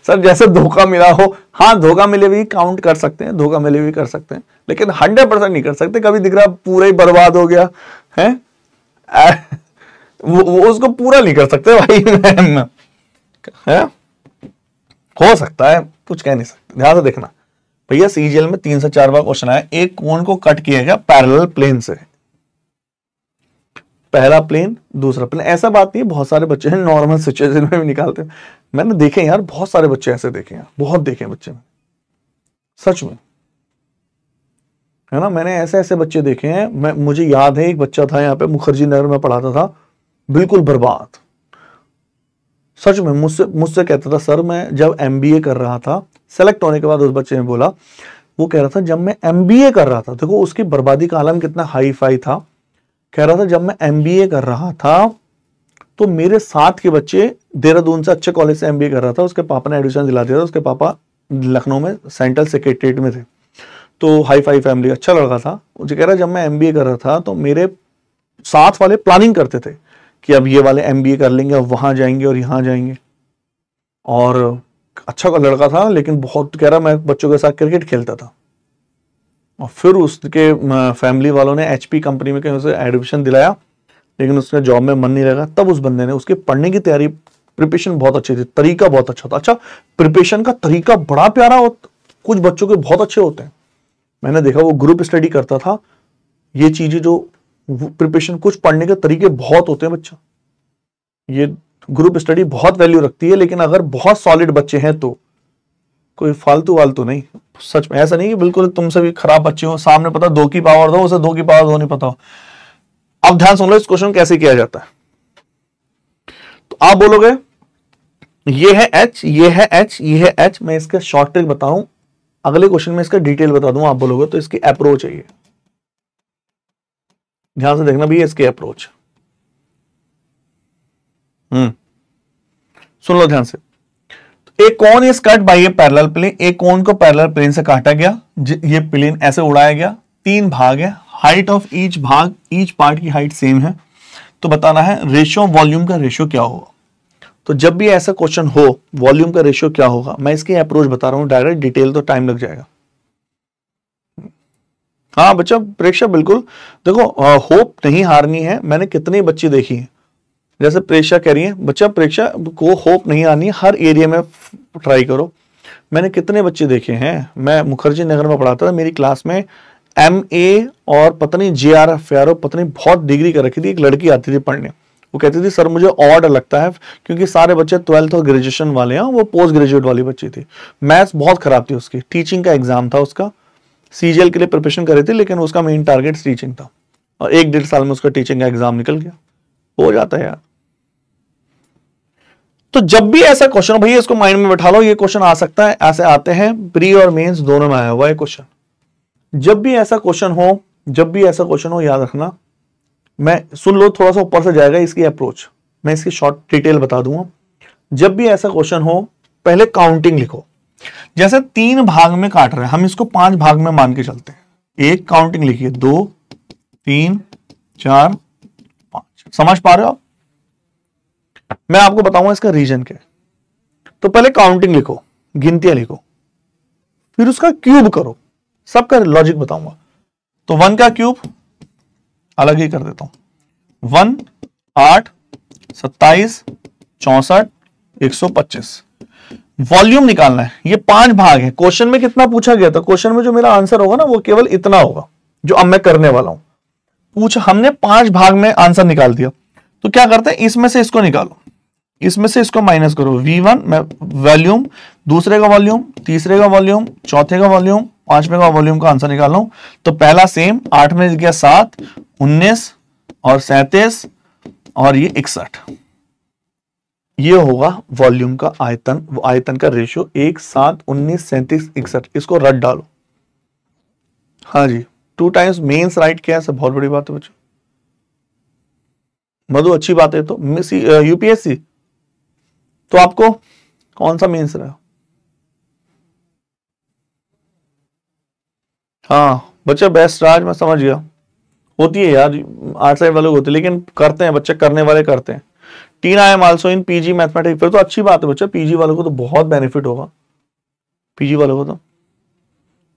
सर जैसे धोखा मिला हो, हाँ धोखा मिले भी काउंट कर सकते हैं, धोखा मिले भी कर सकते हैं, लेकिन 100% नहीं कर सकते। कभी दिख रहा पूरा ही बर्बाद हो गया है, वो उसको पूरा नहीं कर सकते भाई। है, हो सकता है, कुछ कह नहीं सकते। ध्यान से देखना भैया, सीजीएल में 3 से 4 बार क्वेश्चन आया, एक कोण को कट किया गया पैरेलल प्लेन से, पहला प्लेन दूसरा प्लेन, ऐसा बात नहीं है, बहुत सारे बच्चे हैं नॉर्मल सिचुएशन में भी निकालते हैं, मैंने देखे यार, बहुत सारे बच्चे ऐसे देखे हैं, बहुत देखे हैं बच्चे में, सच में, है ना, मैंने ऐसे ऐसे बच्चे देखे हैं। मुझे याद है एक बच्चा था यहाँ पे मुखर्जी नगर में पढ़ाता था, बिल्कुल बर्बाद, सच में, मुझसे कहता था सर मैं जब एमबीए कर रहा था, सेलेक्ट होने के बाद उस बच्चे ने बोला, वो कह रहा था जब मैं एमबीए कर रहा था, देखो उसकी बर्बादी का आलम कितना हाई फाई था, कह रहा था जब मैं एमबीए कर रहा था तो मेरे साथ के बच्चे, देहरादून से अच्छे कॉलेज से एमबीए कर रहा था, उसके पापा ने एडमिशन दिला दिया था, उसके पापा लखनऊ में सेंट्रल सेक्रेटरीट में थे, तो हाई फाई फैमिली, अच्छा लड़का था। मुझे कह रहा जब मैं एमबीए कर रहा था तो मेरे साथ वाले प्लानिंग करते थे कि अब ये वाले एमबीए कर लेंगे, अब वहां जाएंगे और यहां जाएंगे, और अच्छा लड़का था, लेकिन बहुत, कह रहा मैं बच्चों के साथ क्रिकेट खेलता था, और फिर उसके फैमिली वालों ने एचपी कंपनी में कहीं उसे एडमिशन दिलाया, लेकिन उसने जॉब में मन नहीं लगा, तब उस बंदे ने, उसके पढ़ने की तैयारी, प्रिपरेशन बहुत अच्छी थी, तरीका बहुत अच्छा था, अच्छा प्रिपरेशन का तरीका बड़ा प्यारा होता, कुछ बच्चों के बहुत अच्छे होते हैं, मैंने देखा वो ग्रुप स्टडी करता था, ये चीजें जो प्रिपरेशन, कुछ पढ़ने के तरीके बहुत होते हैं बच्चा, ये ग्रुप स्टडी बहुत वैल्यू रखती है, लेकिन अगर बहुत सॉलिड बच्चे हैं तो कोई फालतू वालतू नहीं, सच में, ऐसा नहीं कि बिल्कुल तुमसे भी खराब बच्चे हो, सामने पता 2 की पावर दो, उसे 2 की पावर 2 नहीं पता हो। अब ध्यान सुन लो इस क्वेश्चन कैसे किया जाता है, तो आप बोलोगे ये है एच, ये है एच, ये है एच, मैं इसका शॉर्ट ट्रिक बताऊं, अगले क्वेश्चन में इसका डिटेल बता दूं, आप बोलोगे तो इसकी अप्रोच है ये, ध्यान से देखना भैया इसकी अप्रोच, सुन लो ध्यान से। एक cone is cut by a parallel plane, एक कोन को पैरेलल प्लेन से काटा गया, ये प्लेन ऐसे उड़ाया गया, 3 भाग है, हाइट ऑफ ईच भाग, ईच पार्ट की हाइट सेम है, तो बताना है रेशियो वॉल्यूम का रेशियो क्या होगा। तो जब भी ऐसा क्वेश्चन हो वॉल्यूम का रेशियो क्या होगा, मैं इसकी अप्रोच बता रहा हूं, डायरेक्ट डिटेल तो टाइम लग जाएगा। हाँ बच्चा प्रेक्षा बिल्कुल, देखो होप नहीं हारनी है, मैंने कितने बच्चे देखी हैं, जैसे प्रेक्षा कह रही है बच्चा प्रेक्षा को होप नहीं आनी है, हर एरिया में ट्राई करो, मैंने कितने बच्चे देखे हैं, मैं मुखर्जी नगर में पढ़ाता था, मेरी क्लास में MA और पता नहीं JRF पता नहीं बहुत डिग्री कर रखी थी, एक लड़की आती थी पढ़ने, वो कहती थी सर मुझे ऑड लगता है क्योंकि सारे बच्चे 12th और ग्रेजुएशन वाले हैं, वो पोस्ट ग्रेजुएट वाली बच्ची थी, मैथ्स बहुत खराब थी उसकी, टीचिंग का एग्जाम था उसका, CGL के लिए प्रिपरेशन कर रही थी, लेकिन उसका मेन टारगेट टीचिंग था, और 1-1.5 साल में उसका टीचिंग का एग्जाम निकल गया, हो जाता है यार। तो जब भी ऐसा क्वेश्चन, भैया इसको माइंड में बैठा लो, ये क्वेश्चन आ सकता है, ऐसे आते हैं, प्री और मेंस दोनों में आया हुआ है क्वेश्चन, जब भी ऐसा क्वेश्चन हो, जब भी ऐसा क्वेश्चन हो, याद रखना, मैं सुन लो थोड़ा सा ऊपर से जाएगा इसकी अप्रोच, मैं इसकी शॉर्ट डिटेल बता दूंगा। जब भी ऐसा क्वेश्चन हो पहले काउंटिंग लिखो, जैसे 3 भाग में काट रहे हैं, हम इसको 5 भाग में मान के चलते हैं, एक काउंटिंग लिखिए, 2 3 4 5, समझ पा रहे हो आप? मैं आपको बताऊंगा इसका रीजन क्या है, तो पहले काउंटिंग लिखो, गिनतियां लिखो, फिर उसका क्यूब करो, सबका लॉजिक बताऊंगा। तो 1 का क्यूब अलग ही कर देता हूं, 1 8 27 64 125, वॉल्यूम निकालना है, ये 5 भाग है, क्वेश्चन में कितना पूछा गया था, क्वेश्चन में जो मेरा आंसर होगा ना वो केवल इतना होगा जो अब मैं करने वाला हूं, पूछा हमने 5 भाग में आंसर निकाल दिया, तो क्या करते हैं, इसमें से इसको निकालो, इसमें से इसको माइनस करो, V1 मैं वॉल्यूम, दूसरे का वॉल्यूम, तीसरे का वॉल्यूम, चौथे का वॉल्यूम, पांचवें का वॉल्यूम का आंसर निकाल लो, तो पहला सेम, 8 में गया 7, 19 और 37 और ये 61, ये होगा वॉल्यूम का आयतन, आयतन का रेशियो 1 7 19 37 61, इसको रट डालो। हाँ जी, 2 टाइम्स मेंस राइट किया है, बहुत बड़ी बात है बच्चों, मधु अच्छी बात है। तो UPSC तो आपको कौन सा मेंस रहा? हाँ बच्चा बेस्ट राज, मैं समझ गया, होती है यार, आर्ट साइड वाले होते हैं, लेकिन करते हैं बच्चे, करने वाले करते हैं। 3 I am also in PG mathematics, फिर तो अच्छी बात है बच्चा, PG वालों को तो बहुत बेनिफिट होगा, PG वालों को तो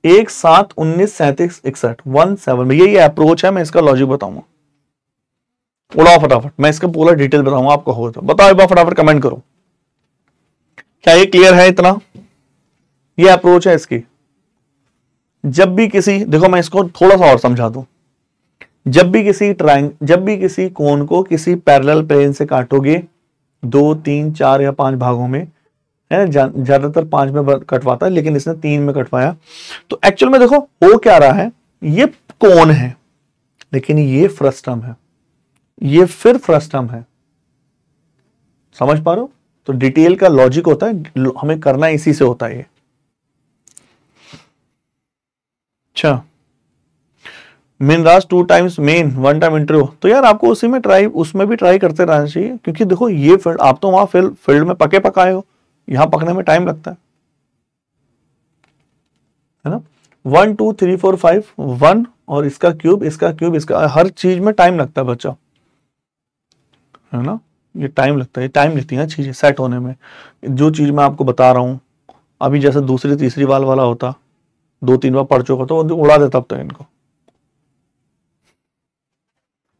1 7 19 37 61 17, भैया ये अप्रोच है, मैं इसका लॉजिक बताऊंगा, उड़ाओ फटाफट, मैं इसका पूरा डिटेल बताऊंगा आपको, हो तो बताओ एक बार फटाफट कमेंट करो, क्या ये क्लियर है इतना? ये अप्रोच है इसकी। जब भी किसी, देखो मैं इसको थोड़ा सा और समझा दूं, जब भी किसी कोण को किसी पैरेलल प्लेन से काटोगे 2, 3, 4 या 5 भागों में, है ना, ज्यादातर 5 में कटवाता है, लेकिन इसने 3 में कटवाया। तो एक्चुअल में देखो हो क्या रहा है, ये कोण है लेकिन ये फ्रस्टम है, ये फिर फ्रस्टम है। समझ पा रहे हो? तो डिटेल का लॉजिक होता है, हमें करना इसी से होता है ये। अच्छा, Minraj 2 times main 1 time interview, तो यार आपको उसमें भी ट्राई करते रहना चाहिए, क्योंकि देखो ये फील्ड, आप तो वहां फील्ड में पके पकाए हो, यहां पकने में टाइम लगता है ना। 1 2 3 4 5 1 और इसका क्यूब, हर चीज में टाइम लगता है बच्चा, है ना। ये टाइम लगता है, टाइम लेती है चीजें सेट होने में। जो चीज मैं आपको बता रहा हूं अभी, जैसे दूसरी तीसरी बाल वाला होता, 2-3 बार पढ़ चुका तो उड़ा देता अब तक इनको।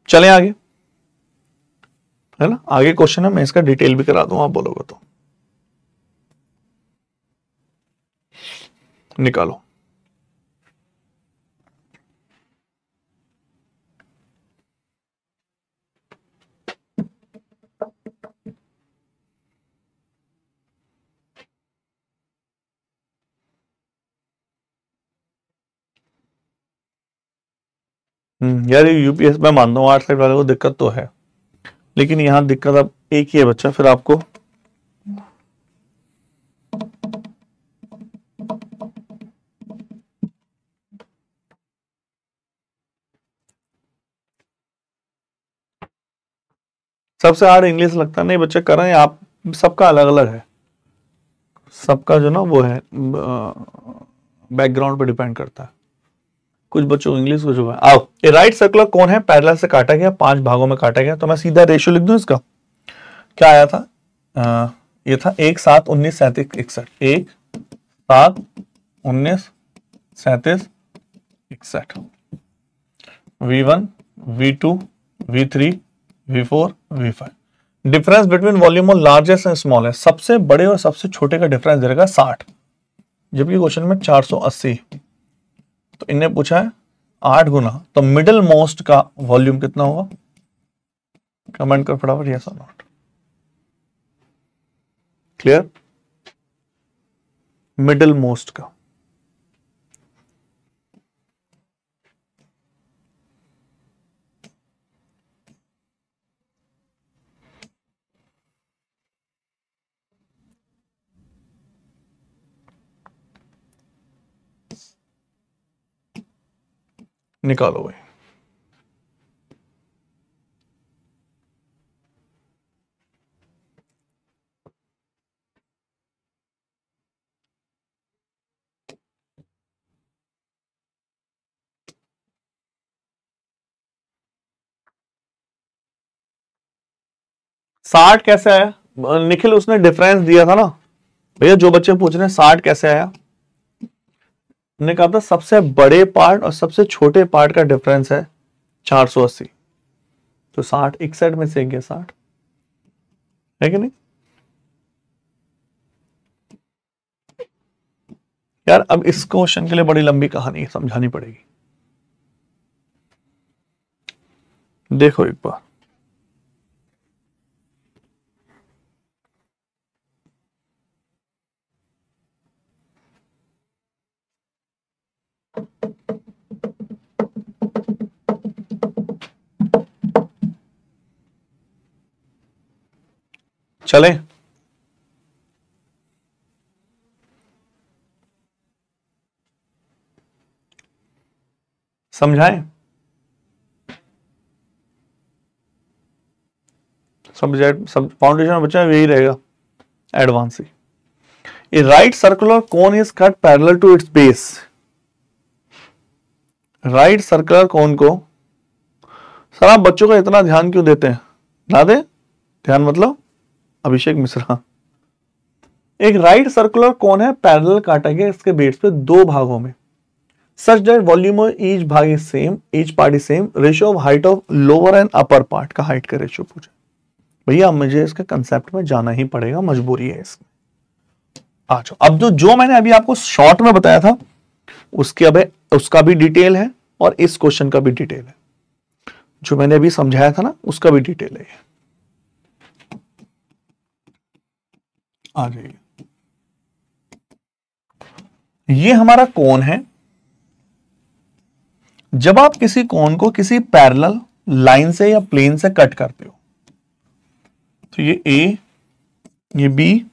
चलें आगे, है ना। आगे क्वेश्चन है, मैं इसका डिटेल भी करा दूं, आप बोलोगे तो। निकालो। यार ये यूपीएस मैं मानता हूँ 8 साइड वाले को दिक्कत तो है, लेकिन यहां दिक्कत अब एक ही है बच्चा, फिर आपको सबसे हार्ड इंग्लिश लगता नहीं बच्चे कर रहे हैं आप, सबका अलग अलग है, सबका जो ना वो है बैकग्राउंड पे डिपेंड करता है। कुछ बच्चों को इंग्लिश, कुछ आओ। ए राइट सर्कुलर कौन है पैरेलल से काटा गया, 5 भागों में काटा गया, तो मैं सीधा रेशियो लिख दूं इसका। क्या आया था, ये था 1 7 19 37 61, 1 7 19 37 61, V1 V2 V3 V4 V5। Difference between volume और लार्जेस्ट एंड स्मॉल है, सबसे बड़े और सबसे छोटे का डिफरेंस दे रखा 60, जबकि क्वेश्चन में 480। तो इन्हें पूछा है 8 गुना, तो मिडिल मोस्ट का वॉल्यूम कितना होगा, कमेंट कर फटाफट, यस और नॉट। क्लियर, मिडिल मोस्ट का निकालो भाई। साठ कैसे आया निखिल, उसने डिफरेंस दिया था ना भैया, जो बच्चे पूछ रहे हैं 60 कैसे आया, हमने कहा था सबसे बड़े पार्ट और सबसे छोटे पार्ट का डिफरेंस है 480, तो 60 61 में से गया 60 है कि नहीं यार। अब इस क्वेश्चन के लिए बड़ी लंबी कहानी समझानी पड़ेगी, देखो एक बार। चले, समझाएं, सब फाउंडेशन बच्चा यही रहेगा, एडवांस ही। A right circular cone is cut parallel to its base, right circular cone को, सर आप बच्चों का इतना ध्यान क्यों देते हैं, ना दे ध्यान, मतलब अभिषेक मिश्रा। एक राइट सर्कुलर कोन है, पैरेलल काटा गया इसके बेस पे 2 भागों में, such that volume of each भाग is same, each part is same, ratio of height of lower and upper part का हाइट का रेशियो पूछा। भैया मुझे इसके कंसेप्ट में जाना ही पड़ेगा, मजबूरी है इसमें। आ जाओ, अब जो मैंने अभी आपको शॉर्ट में बताया था उसके अब उसका भी डिटेल है और इस क्वेश्चन का भी डिटेल है। जो मैंने अभी समझाया था ना, उसका भी डिटेल है। आ जाइए, ये हमारा कोण है। जब आप किसी कोण को किसी पैरेलल लाइन से या प्लेन से कट करते हो, तो ये ए, ये बी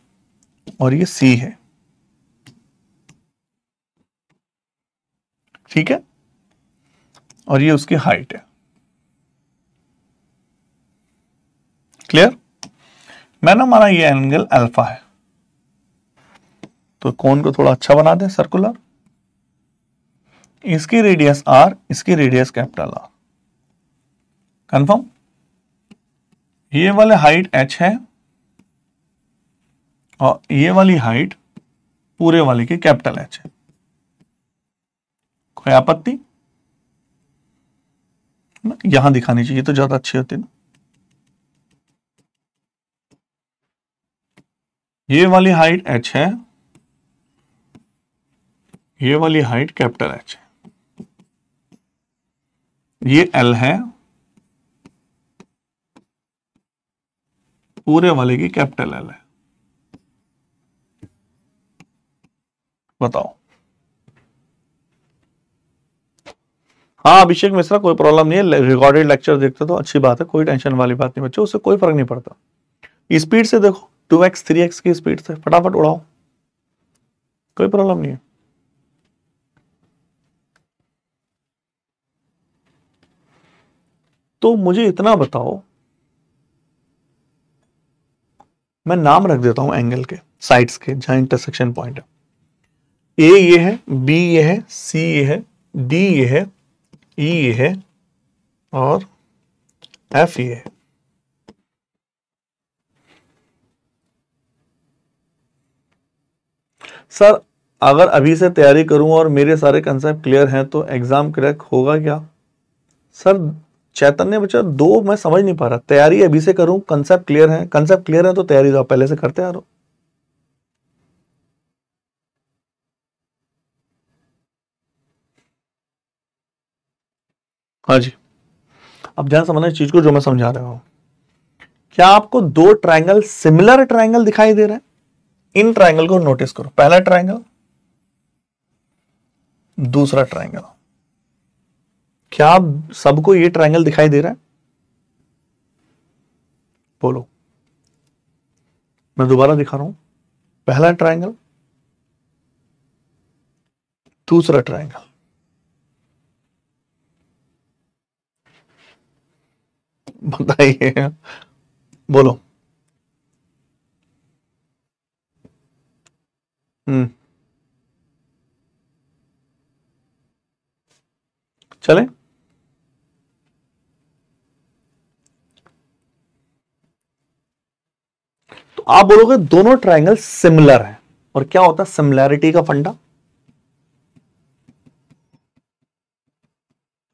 और ये सी है, ठीक है, और ये उसकी हाइट है। क्लियर? मैंने माना ये एंगल अल्फा है, तो कोण को थोड़ा अच्छा बना दें, सर्कुलर। इसकी रेडियस आर, इसकी रेडियस कैपिटल आर। कंफर्म? ये वाले हाइट एच है और ये वाली हाइट पूरे वाले की कैपिटल एच है। कोई आपत्ति? यहां दिखानी चाहिए तो ज्यादा अच्छी होती ना। ये वाली हाइट एच है, ये वाली हाइट कैपिटल एच है, ये एल है, पूरे वाले की कैपिटल एल है। बताओ। हाँ अभिषेक मिश्रा, कोई प्रॉब्लम नहीं है, रिकॉर्डेड लेक्चर देखते तो अच्छी बात है, कोई टेंशन वाली बात नहीं बच्चों, उससे कोई फर्क नहीं पड़ता। स्पीड से देखो, 2x 3x की स्पीड से फटाफट उड़ाओ, कोई प्रॉब्लम नहीं है। तो मुझे इतना बताओ, मैं नाम रख देता हूं एंगल के, साइड्स के, जहां इंटरसेक्शन पॉइंट है। ए ये है, बी ये है, सी ये है, डी ये है, ई ये है और एफ ये है। सर अगर अभी से तैयारी करूं और मेरे सारे कंसेप्ट क्लियर हैं तो एग्जाम क्रैक होगा क्या? सर चैतन्य बच्चा, दो मैं समझ नहीं पा रहा, तैयारी अभी से करूं, कंसेप्ट क्लियर है, कंसेप्ट क्लियर है तो तैयारी तो आप पहले से करते आ रहे हो। हाँ जी, अब ध्यान समझना इस चीज को जो मैं समझा रहा हूं। क्या आपको दो ट्रायंगल, सिमिलर ट्रायंगल दिखाई दे रहा है? इन ट्रायंगल को नोटिस करो, पहला ट्रायंगल, दूसरा ट्रायंगल। क्या आप सबको ये ट्रायंगल दिखाई दे रहा है? बोलो। मैं दोबारा दिखा रहा हूं, पहला ट्रायंगल, दूसरा ट्रायंगल। बताइए, बोलो। चले, तो आप बोलोगे दोनों ट्रायंगल सिमिलर हैं, और क्या होता है सिमिलैरिटी का फंडा?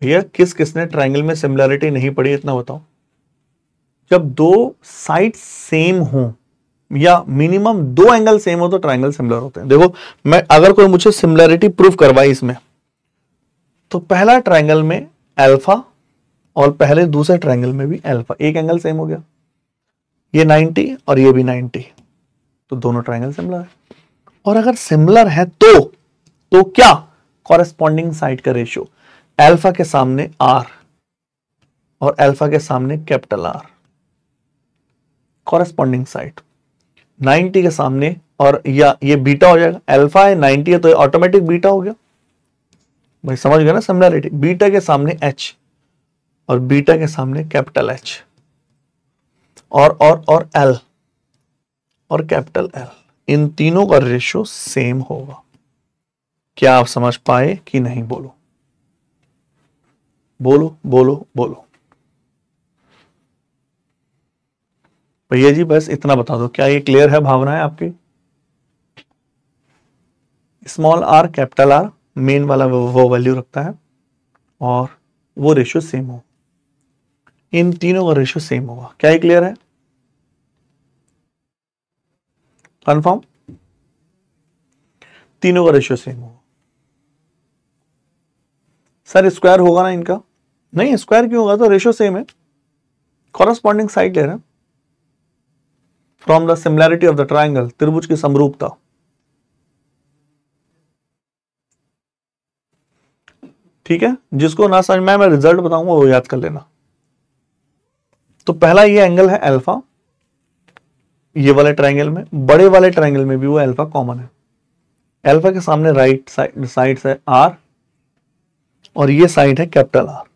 भैया किस किसने ट्रायंगल में सिमिलैरिटी नहीं पढ़ी, इतना बताओ। जब दो साइड सेम हो या मिनिमम दो एंगल सेम हो तो ट्रायंगल सिमिलर होते हैं। देखो, मैं अगर कोई मुझे सिमिलैरिटी प्रूफ करवाए इसमें, तो पहला ट्रायंगल में अल्फा और पहले दूसरे ट्रायंगल में भी अल्फा, एक एंगल सेम हो गया, ये 90 और ये भी 90, तो दोनों ट्रायंगल सिमिलर है। और अगर सिमिलर है तो क्या कॉरेस्पॉन्डिंग साइड का रेशियो, अल्फा के सामने आर और अल्फा के सामने कैपिटल आर, कॉरेस्पॉन्डिंग साइड 90 के सामने, और या ये बीटा हो जाएगा, अल्फा है 90 है तो ऑटोमेटिक बीटा हो गया। भाई समझ गए ना सिमिलरिटी? बीटा के सामने एच और बीटा के सामने कैपिटल एच और एल और कैपिटल एल, इन तीनों का रेशियो सेम होगा। क्या आप समझ पाए कि नहीं? बोलो बोलो बोलो बोलो। भैया जी बस इतना बता दो, क्या ये क्लियर है भावनाएं आपकी? Small are capital R main वाला वो वैल्यू रखता है और वो रेशियो सेम हो, इन तीनों का रेशियो सेम होगा। क्या ये क्लियर है? कंफर्म? तीनों का रेशियो सेम होगा। सर स्क्वायर होगा ना इनका? नहीं, स्क्वायर क्यों होगा, तो रेशियो सेम है, कॉरस्पॉन्डिंग साइड ले रहे हैं। From the similarity of the triangle, त्रिभुज की समरूपता। ठीक है, जिसको ना समझ में मैं रिजल्ट बताऊंगा वो याद कर लेना। तो पहला ये एंगल है अल्फा, ये वाले ट्राइंगल में, बड़े वाले ट्राइंगल में भी वो अल्फा कॉमन है। अल्फा के सामने राइट साइड है आर, और ये साइड है कैपिटल आर।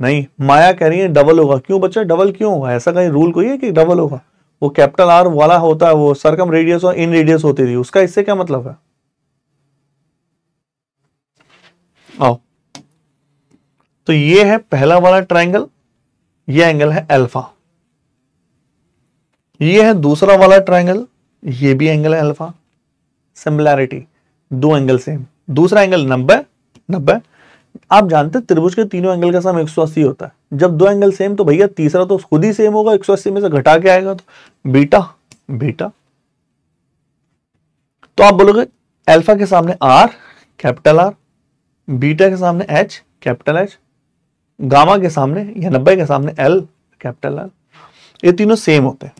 नहीं, माया कह रही है डबल होगा। क्यों बच्चा डबल क्यों होगा, ऐसा कहीं रूल कोई है कि डबल होगा? वो कैपिटल आर वाला होता है, वो सरकम रेडियस और इन रेडियस होती थी, उसका इससे क्या मतलब है? आओ, तो ये है पहला वाला ट्राइंगल, ये एंगल है अल्फा। ये है दूसरा वाला ट्राइंगल, ये भी एंगल है अल्फा। सिमिलैरिटी, दो एंगल सेम। दूसरा एंगल 90। आप जानते हैं त्रिभुज के तीनों एंगल का सम 180 होता है। जब दो एंगल सेम तो भैया तीसरा तो खुद ही सेम होगा, 180 में से घटा के आएगा, तो बीटा। तो आप बोलोगे अल्फा के सामने आर कैपिटल आर, बीटा के सामने एच कैपिटल एच, गामा के सामने या 90 के सामने एल कैपिटल एल, ये तीनों सेम होते हैं।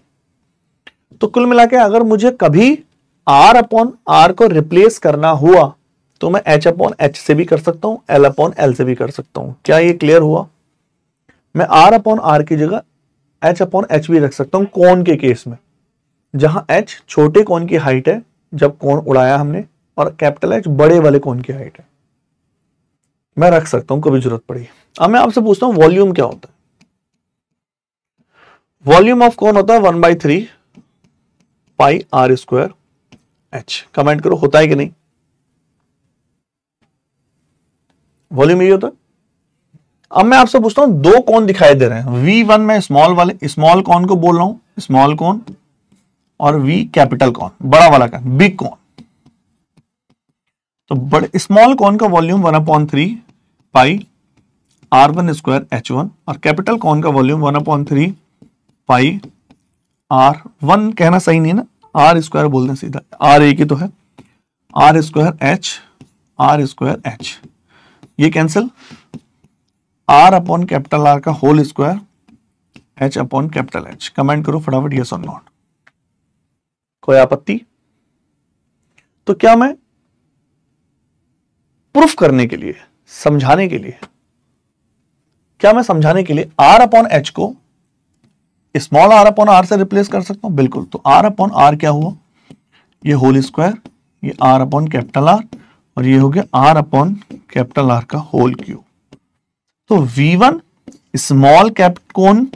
तो कुल मिला के अगर मुझे कभी आर अपॉन आर को रिप्लेस करना हुआ तो मैं एच अपॉन एच से भी कर सकता हूं, एल अपॉन एल से भी कर सकता हूं। क्या ये क्लियर हुआ? मैं आर अपॉन आर की जगह एच अपॉन एच भी रख सकता हूं कोण के केस में, जहां एच छोटे कोण की हाइट है जब कोण उड़ाया हमने, और कैपिटल एच बड़े वाले कोण की हाइट है। मैं रख सकता हूं कभी जरूरत पड़ी। अब मैं आपसे पूछता हूं वॉल्यूम क्या होता है? वॉल्यूम ऑफ कोण होता है 1/3 पाई आर स्क्वायर एच। कमेंट करो होता है कि नहीं? वॉल्यूम यही होता है। अब मैं आपसे पूछता हूं दो कोण दिखाई दे रहे हैं, V1 में स्मॉल कोण को बोल रहा हूं, स्मॉल कोण, और V कैपिटल कोण, बड़ा वाला का बिग कोण। तो बड़े स्मॉल कोण का वॉल्यूम 1/3 पाई R1 स्क्वायर H1, और कैपिटल कोण का वॉल्यूम 1/3 पाई R1 कहना सही नहीं है ना, आर स्क्वायर बोल दें सीधा, आर एक ही तो है, R square H, R square H, ये cancel, R upon capital R का whole square, H upon capital H. Comment करो फटाफट यस और नॉट। कोई आपत्ति? तो क्या मैं प्रूफ करने के लिए, समझाने के लिए, आर अपॉन एच को स्मॉल आर अपॉन आर से रिप्लेस कर सकता हूं? बिल्कुल। तो आर अपॉन आर क्या हुआ, ये होल स्क्वायर, ये आर अपॉन कैपिटल आर, और ये हो गया आर अपॉन कैपिटल आर का होल क्यूब। तो V1 स्मॉल कैप कोण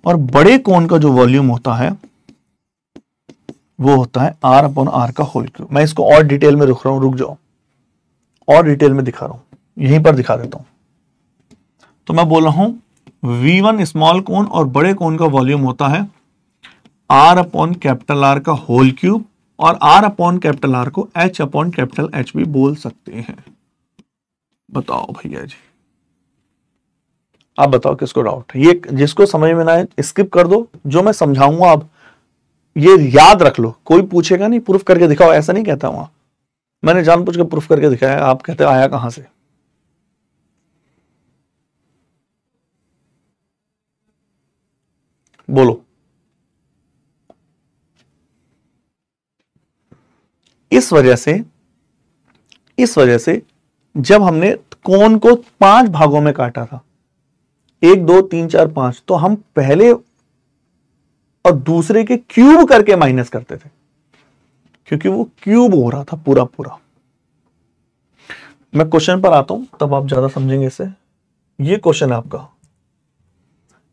और बड़े कोण का जो वॉल्यूम होता है वो होता है आर अपॉन आर का होल क्यूब। मैं इसको और डिटेल में रुक जाओ, और डिटेल में दिखा रहा हूं, यहीं पर दिखा देता हूं। तो मैं बोल रहा हूं V1 स्मॉल कोण और बड़े कोण का वॉल्यूम होता है आर अपॉन कैपिटल आर का होल क्यूब, और आर अपॉन कैपिटल आर को एच अपॉन कैपिटल एच भी बोल सकते हैं। बताओ भैया जी, आप बताओ किसको डाउट है? ये जिसको समझ में ना आए स्किप कर दो, जो मैं समझाऊंगा आप ये याद रख लो। कोई पूछेगा नहीं प्रूफ करके दिखाओ, ऐसा नहीं कहता हूं। मैंने जानबूझ के प्रूफ करके दिखाया, आप कहते आया कहां से? बोलो। इस वजह से जब हमने कोण को 5 भागों में काटा था, 1 2 3 4 5, तो हम पहले और दूसरे के क्यूब करके माइनस करते थे, क्योंकि वो क्यूब हो रहा था पूरा पूरा। मैं क्वेश्चन पर आता हूं तब आप ज्यादा समझेंगे इसे। ये क्वेश्चन है आपका,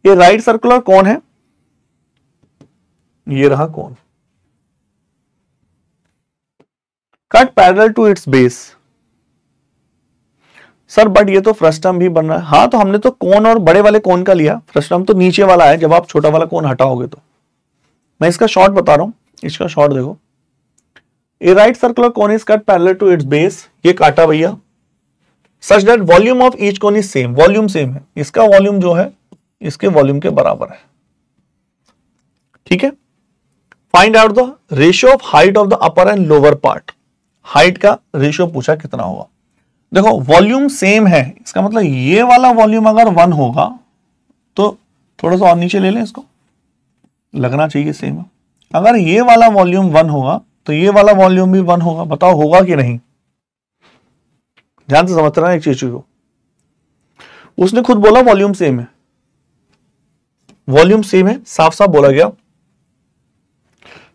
ये राइट सर्कुलर कोण है, ये रहा कोण, cut parallel to its base. Sir but ये तो फ्रस्टम भी बन रहा है। हाँ, तो हमने तो कोण और बड़े वाले कोण का लिया, फ्रस्टम तो नीचे वाला है जब आप छोटा वाला कोण हटाओगे तो। मैं इसका शॉर्ट बता रहा हूं, इसका शॉर्ट देखो। A right circular cone is cut parallel to its base, ये काटा भैया, such that volume of each cone is same, volume same है, इसका वॉल्यूम जो है इसके वॉल्यूम के बराबर है। ठीक है। Find out the ratio of height of the upper and lower part. Height का रेशियो पूछा कितना होगा। देखो वॉल्यूम सेम है, इसका मतलब ये वाला वॉल्यूम अगर 1 होगा तो थोड़ा सा और नीचे ले लें, इसको लगना चाहिए सेम है। अगर ये वाला वॉल्यूम 1 होगा तो ये वाला वॉल्यूम भी 1 होगा। बताओ होगा कि नहीं? ध्यान से समझ रहा है एक चीज को। उसने खुद बोला वॉल्यूम सेम है, वॉल्यूम सेम है, साफ साफ बोला गया।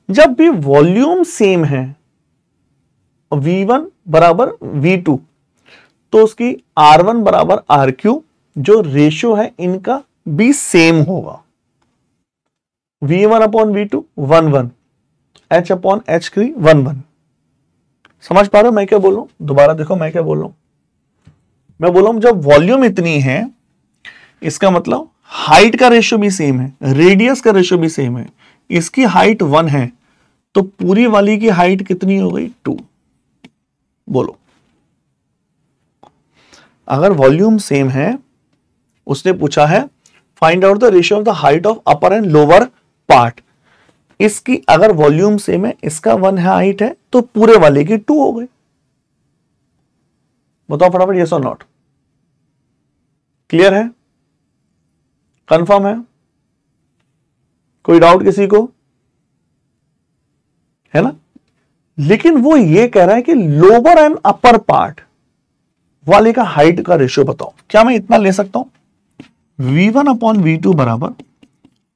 जब भी वॉल्यूम सेम है V1 बराबर V2 तो उसकी R1 बराबर RQ जो रेशियो है इनका भी सेम होगा। V1 upon V2 1 1, H upon H3 1 1। समझ पा रहे हो मैं क्या बोल रहा हूं? दोबारा देखो मैं क्या बोल रहा हूं। मैं बोल रहा हूं जब वॉल्यूम इतनी है इसका मतलब हाइट का रेशियो भी सेम है, रेडियस का रेशियो भी सेम है। इसकी हाइट 1 है तो पूरी वाली की हाइट कितनी हो गई? 2। बोलो अगर वॉल्यूम सेम है, उसने पूछा है find out the ratio of the height of upper and lower part. इसकी अगर वॉल्यूम सेम है, इसका 1 है हाइट है तो पूरे वाले की 2 हो गई। बताओ फटाफट यस और नॉट। क्लियर है? कंफर्म है? कोई डाउट किसी को है ना? लेकिन वो ये कह रहा है कि लोअर एंड अपर पार्ट वाले का हाइट का रेशियो बताओ। क्या मैं इतना ले सकता हूं V1 अपॉन V2 बराबर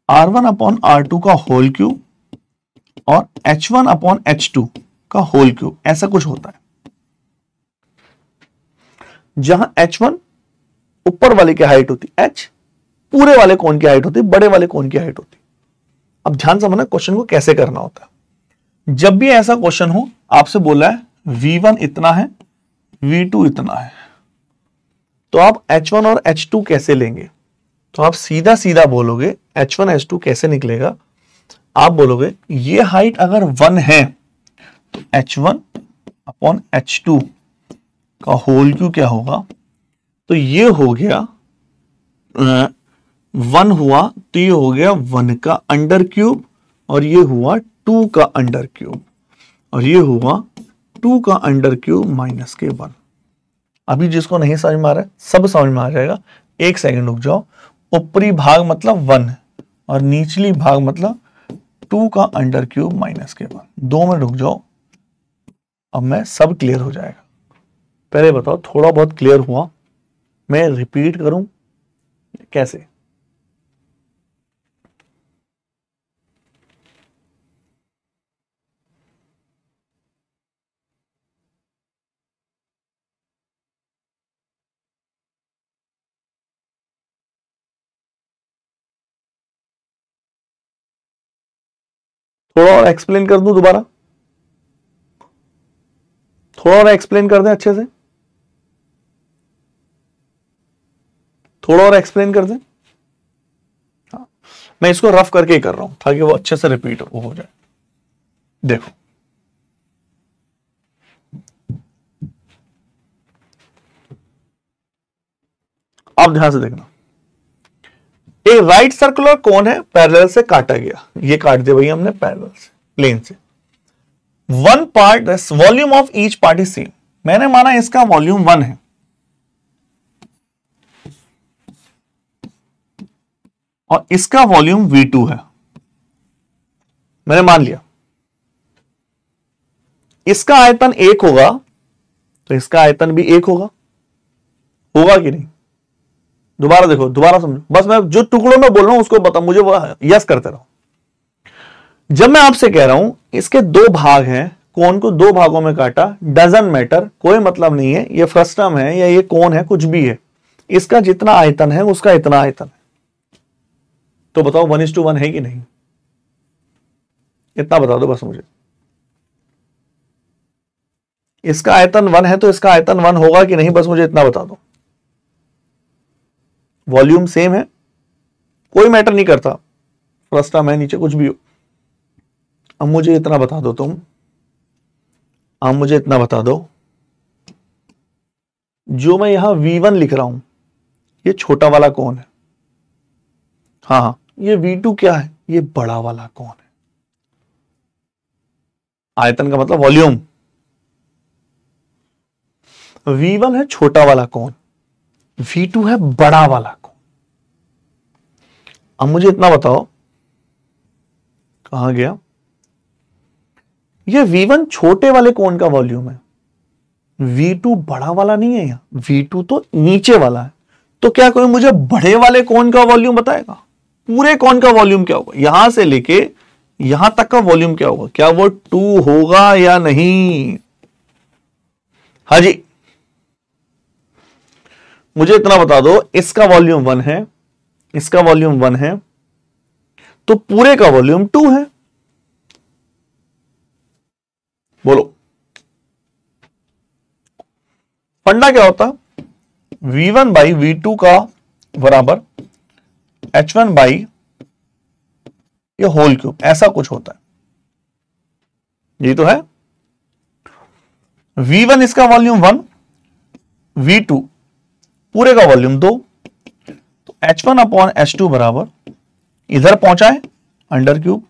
R1 अपॉन R2 का होल क्यूब और H1 अपॉन H2 का होल क्यूब, ऐसा कुछ होता है जहां H1 ऊपर वाले की हाइट होती, H पूरे वाले कोन की हाइट होती, बड़े वाले कोन की हाइट होती। अब ध्यान समझना क्वेश्चन को कैसे करना होता है। जब भी ऐसा क्वेश्चन हो आपसे बोला है V1 इतना है V2 इतना है तो आप H1 और H2 कैसे लेंगे? तो आप सीधा सीधा बोलोगे H1 H2 कैसे निकलेगा? आप बोलोगे ये हाइट अगर 1 है तो H1 अपॉन H2 का होल क्यूब क्या होगा? तो ये हो गया 1 हुआ तो ये हो गया 1 का अंडर क्यूब और ये हुआ 2 का अंडर क्यूब और ये हुआ 2 का अंडर क्यूब माइनस के 1। अभी जिसको नहीं समझ में आ रहा है सब समझ में आ जाएगा। एक सेकंड रुक जाओ। ऊपरी भाग मतलब 1 और निचली भाग मतलब 2 का अंडर क्यूब माइनस के 1। 2 में रुक जाओ, अब मैं सब क्लियर हो जाएगा। पहले बताओ थोड़ा बहुत क्लियर हुआ? मैं रिपीट करूं कैसे? थोड़ा और एक्सप्लेन कर दूं दोबारा? थोड़ा और एक्सप्लेन कर दें अच्छे से? थोड़ा और एक्सप्लेन कर दें? हाँ, मैं इसको रफ करके ही कर रहा हूं ताकि वो अच्छे से रिपीट हो जाए। देखो अब ध्यान से देखना। एक राइट सर्कुलर कोन है, पैरेलल से काटा गया। ये काट दिया भाई हमने पैरेलल से, प्लेन से। One part volume of each part is same. मैंने माना इसका वॉल्यूम 1 है और इसका वॉल्यूम V2 है। मैंने मान लिया इसका आयतन 1 होगा तो इसका आयतन भी 1 होगा। होगा कि नहीं? दोबारा देखो, दोबारा समझो। बस मैं जो टुकड़ों में बोल रहा हूं उसको बता, मुझे यस करते रहो। जब मैं आपसे कह रहा हूं इसके 2 भाग हैं, कोन को 2 भागों में काटा, डजंट मैटर, कोई मतलब नहीं है ये फ्रस्टम है या ये कोन है, कुछ भी है, इसका जितना आयतन है उसका इतना आयतन है। तो बताओ 1:1 है कि नहीं? इतना बता दो बस मुझे। इसका आयतन 1 है तो इसका आयतन 1 होगा कि नहीं, बस मुझे इतना बता दो। वॉल्यूम सेम है, कोई मैटर नहीं करता, फ्रस्टम है नीचे कुछ भी हो। अब मुझे इतना बता दो तुम, अब मुझे इतना बता दो, जो मैं यहां V1 लिख रहा हूं ये छोटा वाला कौन है? हाँ, ये V2 क्या है? ये बड़ा वाला कौन है? आयतन का मतलब वॉल्यूम। V1 है छोटा वाला कोण, V2 है बड़ा वाला कोण। अब मुझे इतना बताओ, कहां गया ये V1 छोटे वाले कोण का वॉल्यूम है, V2 बड़ा वाला नहीं है, यहां V2 तो नीचे वाला है। तो क्या कोई मुझे बड़े वाले कोण का वॉल्यूम बताएगा? पूरे कोण का वॉल्यूम क्या होगा, यहां से लेके यहां तक का वॉल्यूम क्या होगा, क्या वो 2 होगा या नहीं? हाँ जी, मुझे इतना बता दो, इसका वॉल्यूम 1 है, इसका वॉल्यूम 1 है, तो पूरे का वॉल्यूम 2 है। बोलो फंडा क्या होता? V1 बाई V2 का बराबर H1 बाई ये होल क्यूब, ऐसा कुछ होता है, ये तो है। V1 इसका वॉल्यूम 1, V2 पूरे का वॉल्यूम 2, तो H1 अपॉन H2 बराबर इधर पहुंचा है अंडर क्यूब।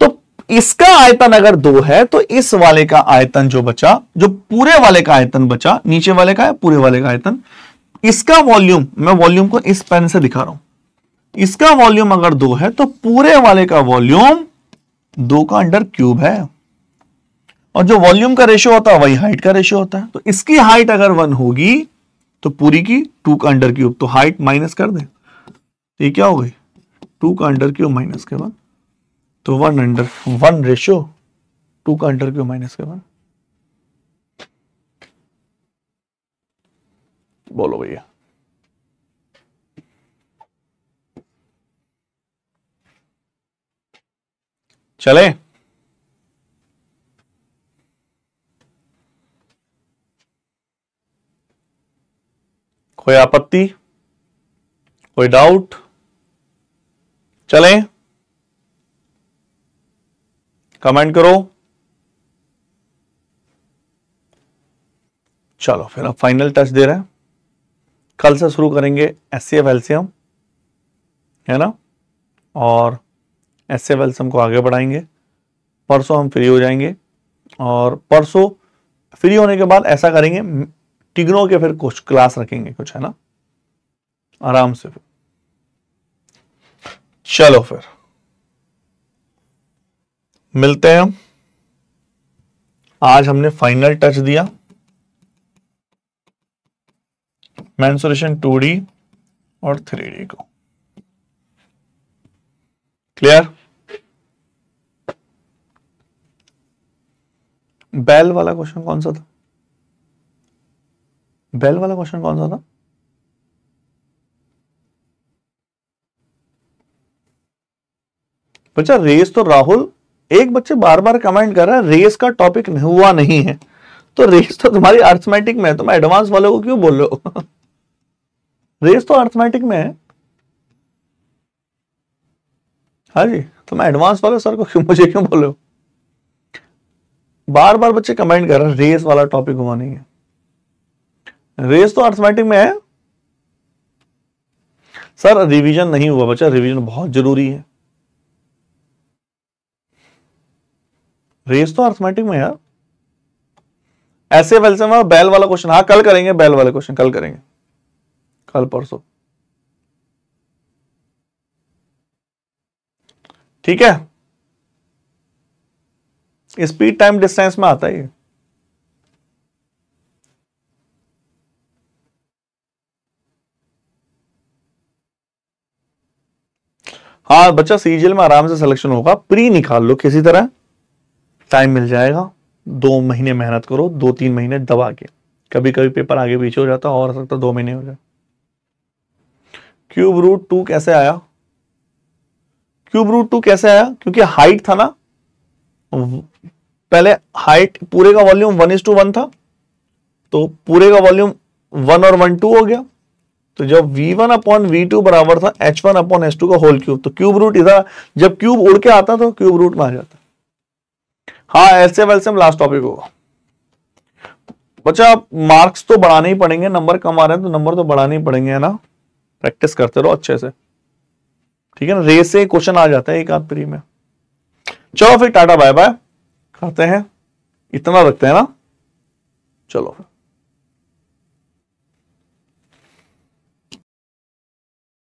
तो इसका आयतन अगर 2 है तो इस वाले का आयतन जो बचा, जो पूरे वाले का आयतन बचा, नीचे वाले का है पूरे वाले का आयतन, इसका वॉल्यूम, मैं वॉल्यूम को इस पेन से दिखा रहा हूं, इसका वॉल्यूम अगर 2 है तो पूरे वाले का वॉल्यूम 2 का अंडर क्यूब है। और जो वॉल्यूम का रेशियो होता है वही हाइट का रेशियो होता है। तो इसकी हाइट अगर 1 होगी तो पूरी की 2 का अंडर क्यूब, तो हाइट माइनस कर दे, ये क्या हो गई 2 का अंडर क्यूब माइनस के 1, तो 1 अंडर 1 रेशियो 2 का अंडर क्यूब माइनस के 1। बोलो भैया, चले? कोई आपत्ति, कोई डाउट? चले, कमेंट करो। चलो फिर अब फाइनल टच दे रहे हैं, कल से शुरू करेंगे HCF एलसीएम, है ना, और HCF एलसीएम को आगे बढ़ाएंगे। परसों हम फ्री हो जाएंगे, और परसों फ्री होने के बाद ऐसा करेंगे, टिग्नो के फिर कुछ क्लास रखेंगे कुछ, है ना, आराम से। चलो फिर मिलते हैं हम। आज हमने फाइनल टच दिया मेंसुरेशन 2D और 3D को। क्लियर? बेल वाला क्वेश्चन कौन सा था? बेल वाला क्वेश्चन कौन सा था? बच्चा रेस तो राहुल, एक बच्चे बार बार कमेंट कर रहा है रेस का टॉपिक हुआ नहीं है, तो रेस तो तुम्हारी अर्थमेटिक में है, तुम एडवांस वाले को क्यों बोल रहे हो? रेस तो अर्थमेटिक में है। हाँ जी, तुम एडवांस वाले सर को क्यों, मुझे क्यों बोल रहे हो? बार बार बच्चे कमेंट कर रहे हैं रेस वाला टॉपिक हुआ नहीं है, रेस तो अर्थमेटिक में है। सर रिवीजन नहीं हुआ बच्चा, रिवीजन बहुत जरूरी है, रेस तो अर्थमेटिक में यार। ऐसे वेल्सन वाला बैल वाला क्वेश्चन, हाँ कल करेंगे, बैल वाले क्वेश्चन कल करेंगे, कल परसों, ठीक है। स्पीड टाइम डिस्टेंस में आता है। हाँ बच्चा सीजीएल में आराम से सिलेक्शन होगा, प्री निकाल लो किसी तरह, टाइम मिल जाएगा, 2 महीने मेहनत करो, 2-3 महीने दबा के, कभी कभी पेपर आगे पीछे हो जाता और सकता 2 महीने हो जाए। क्यूब रूट 2 कैसे आया? क्यूब रूट 2 कैसे आया? क्योंकि हाइट था ना, पहले हाइट पूरे का वॉल्यूम 1:1 था, तो पूरे का वॉल्यूम 1 और 1 2 हो गया। तो जब V1 अपॉन V2 बराबर था H1 अपॉन H2 का होल क्यूब, तो क्यूब रूट इधर, जब क्यूब उड़ के आता तो क्यूब रूट में आ जाता। हाँ एलसीएम एलसीएम लास्ट टॉपिक होगा बच्चा। मार्क्स तो बढ़ाने ही पड़ेंगे, नंबर कम आ रहे हैं तो नंबर तो बढ़ाने ही पड़ेंगे, है ना, प्रैक्टिस करते रहो अच्छे से, ठीक है ना। रेस से क्वेश्चन आ जाता है एक आध प्री में। चलो फिर टाटा बाय बाय करते हैं, इतना रखते हैं ना, चलो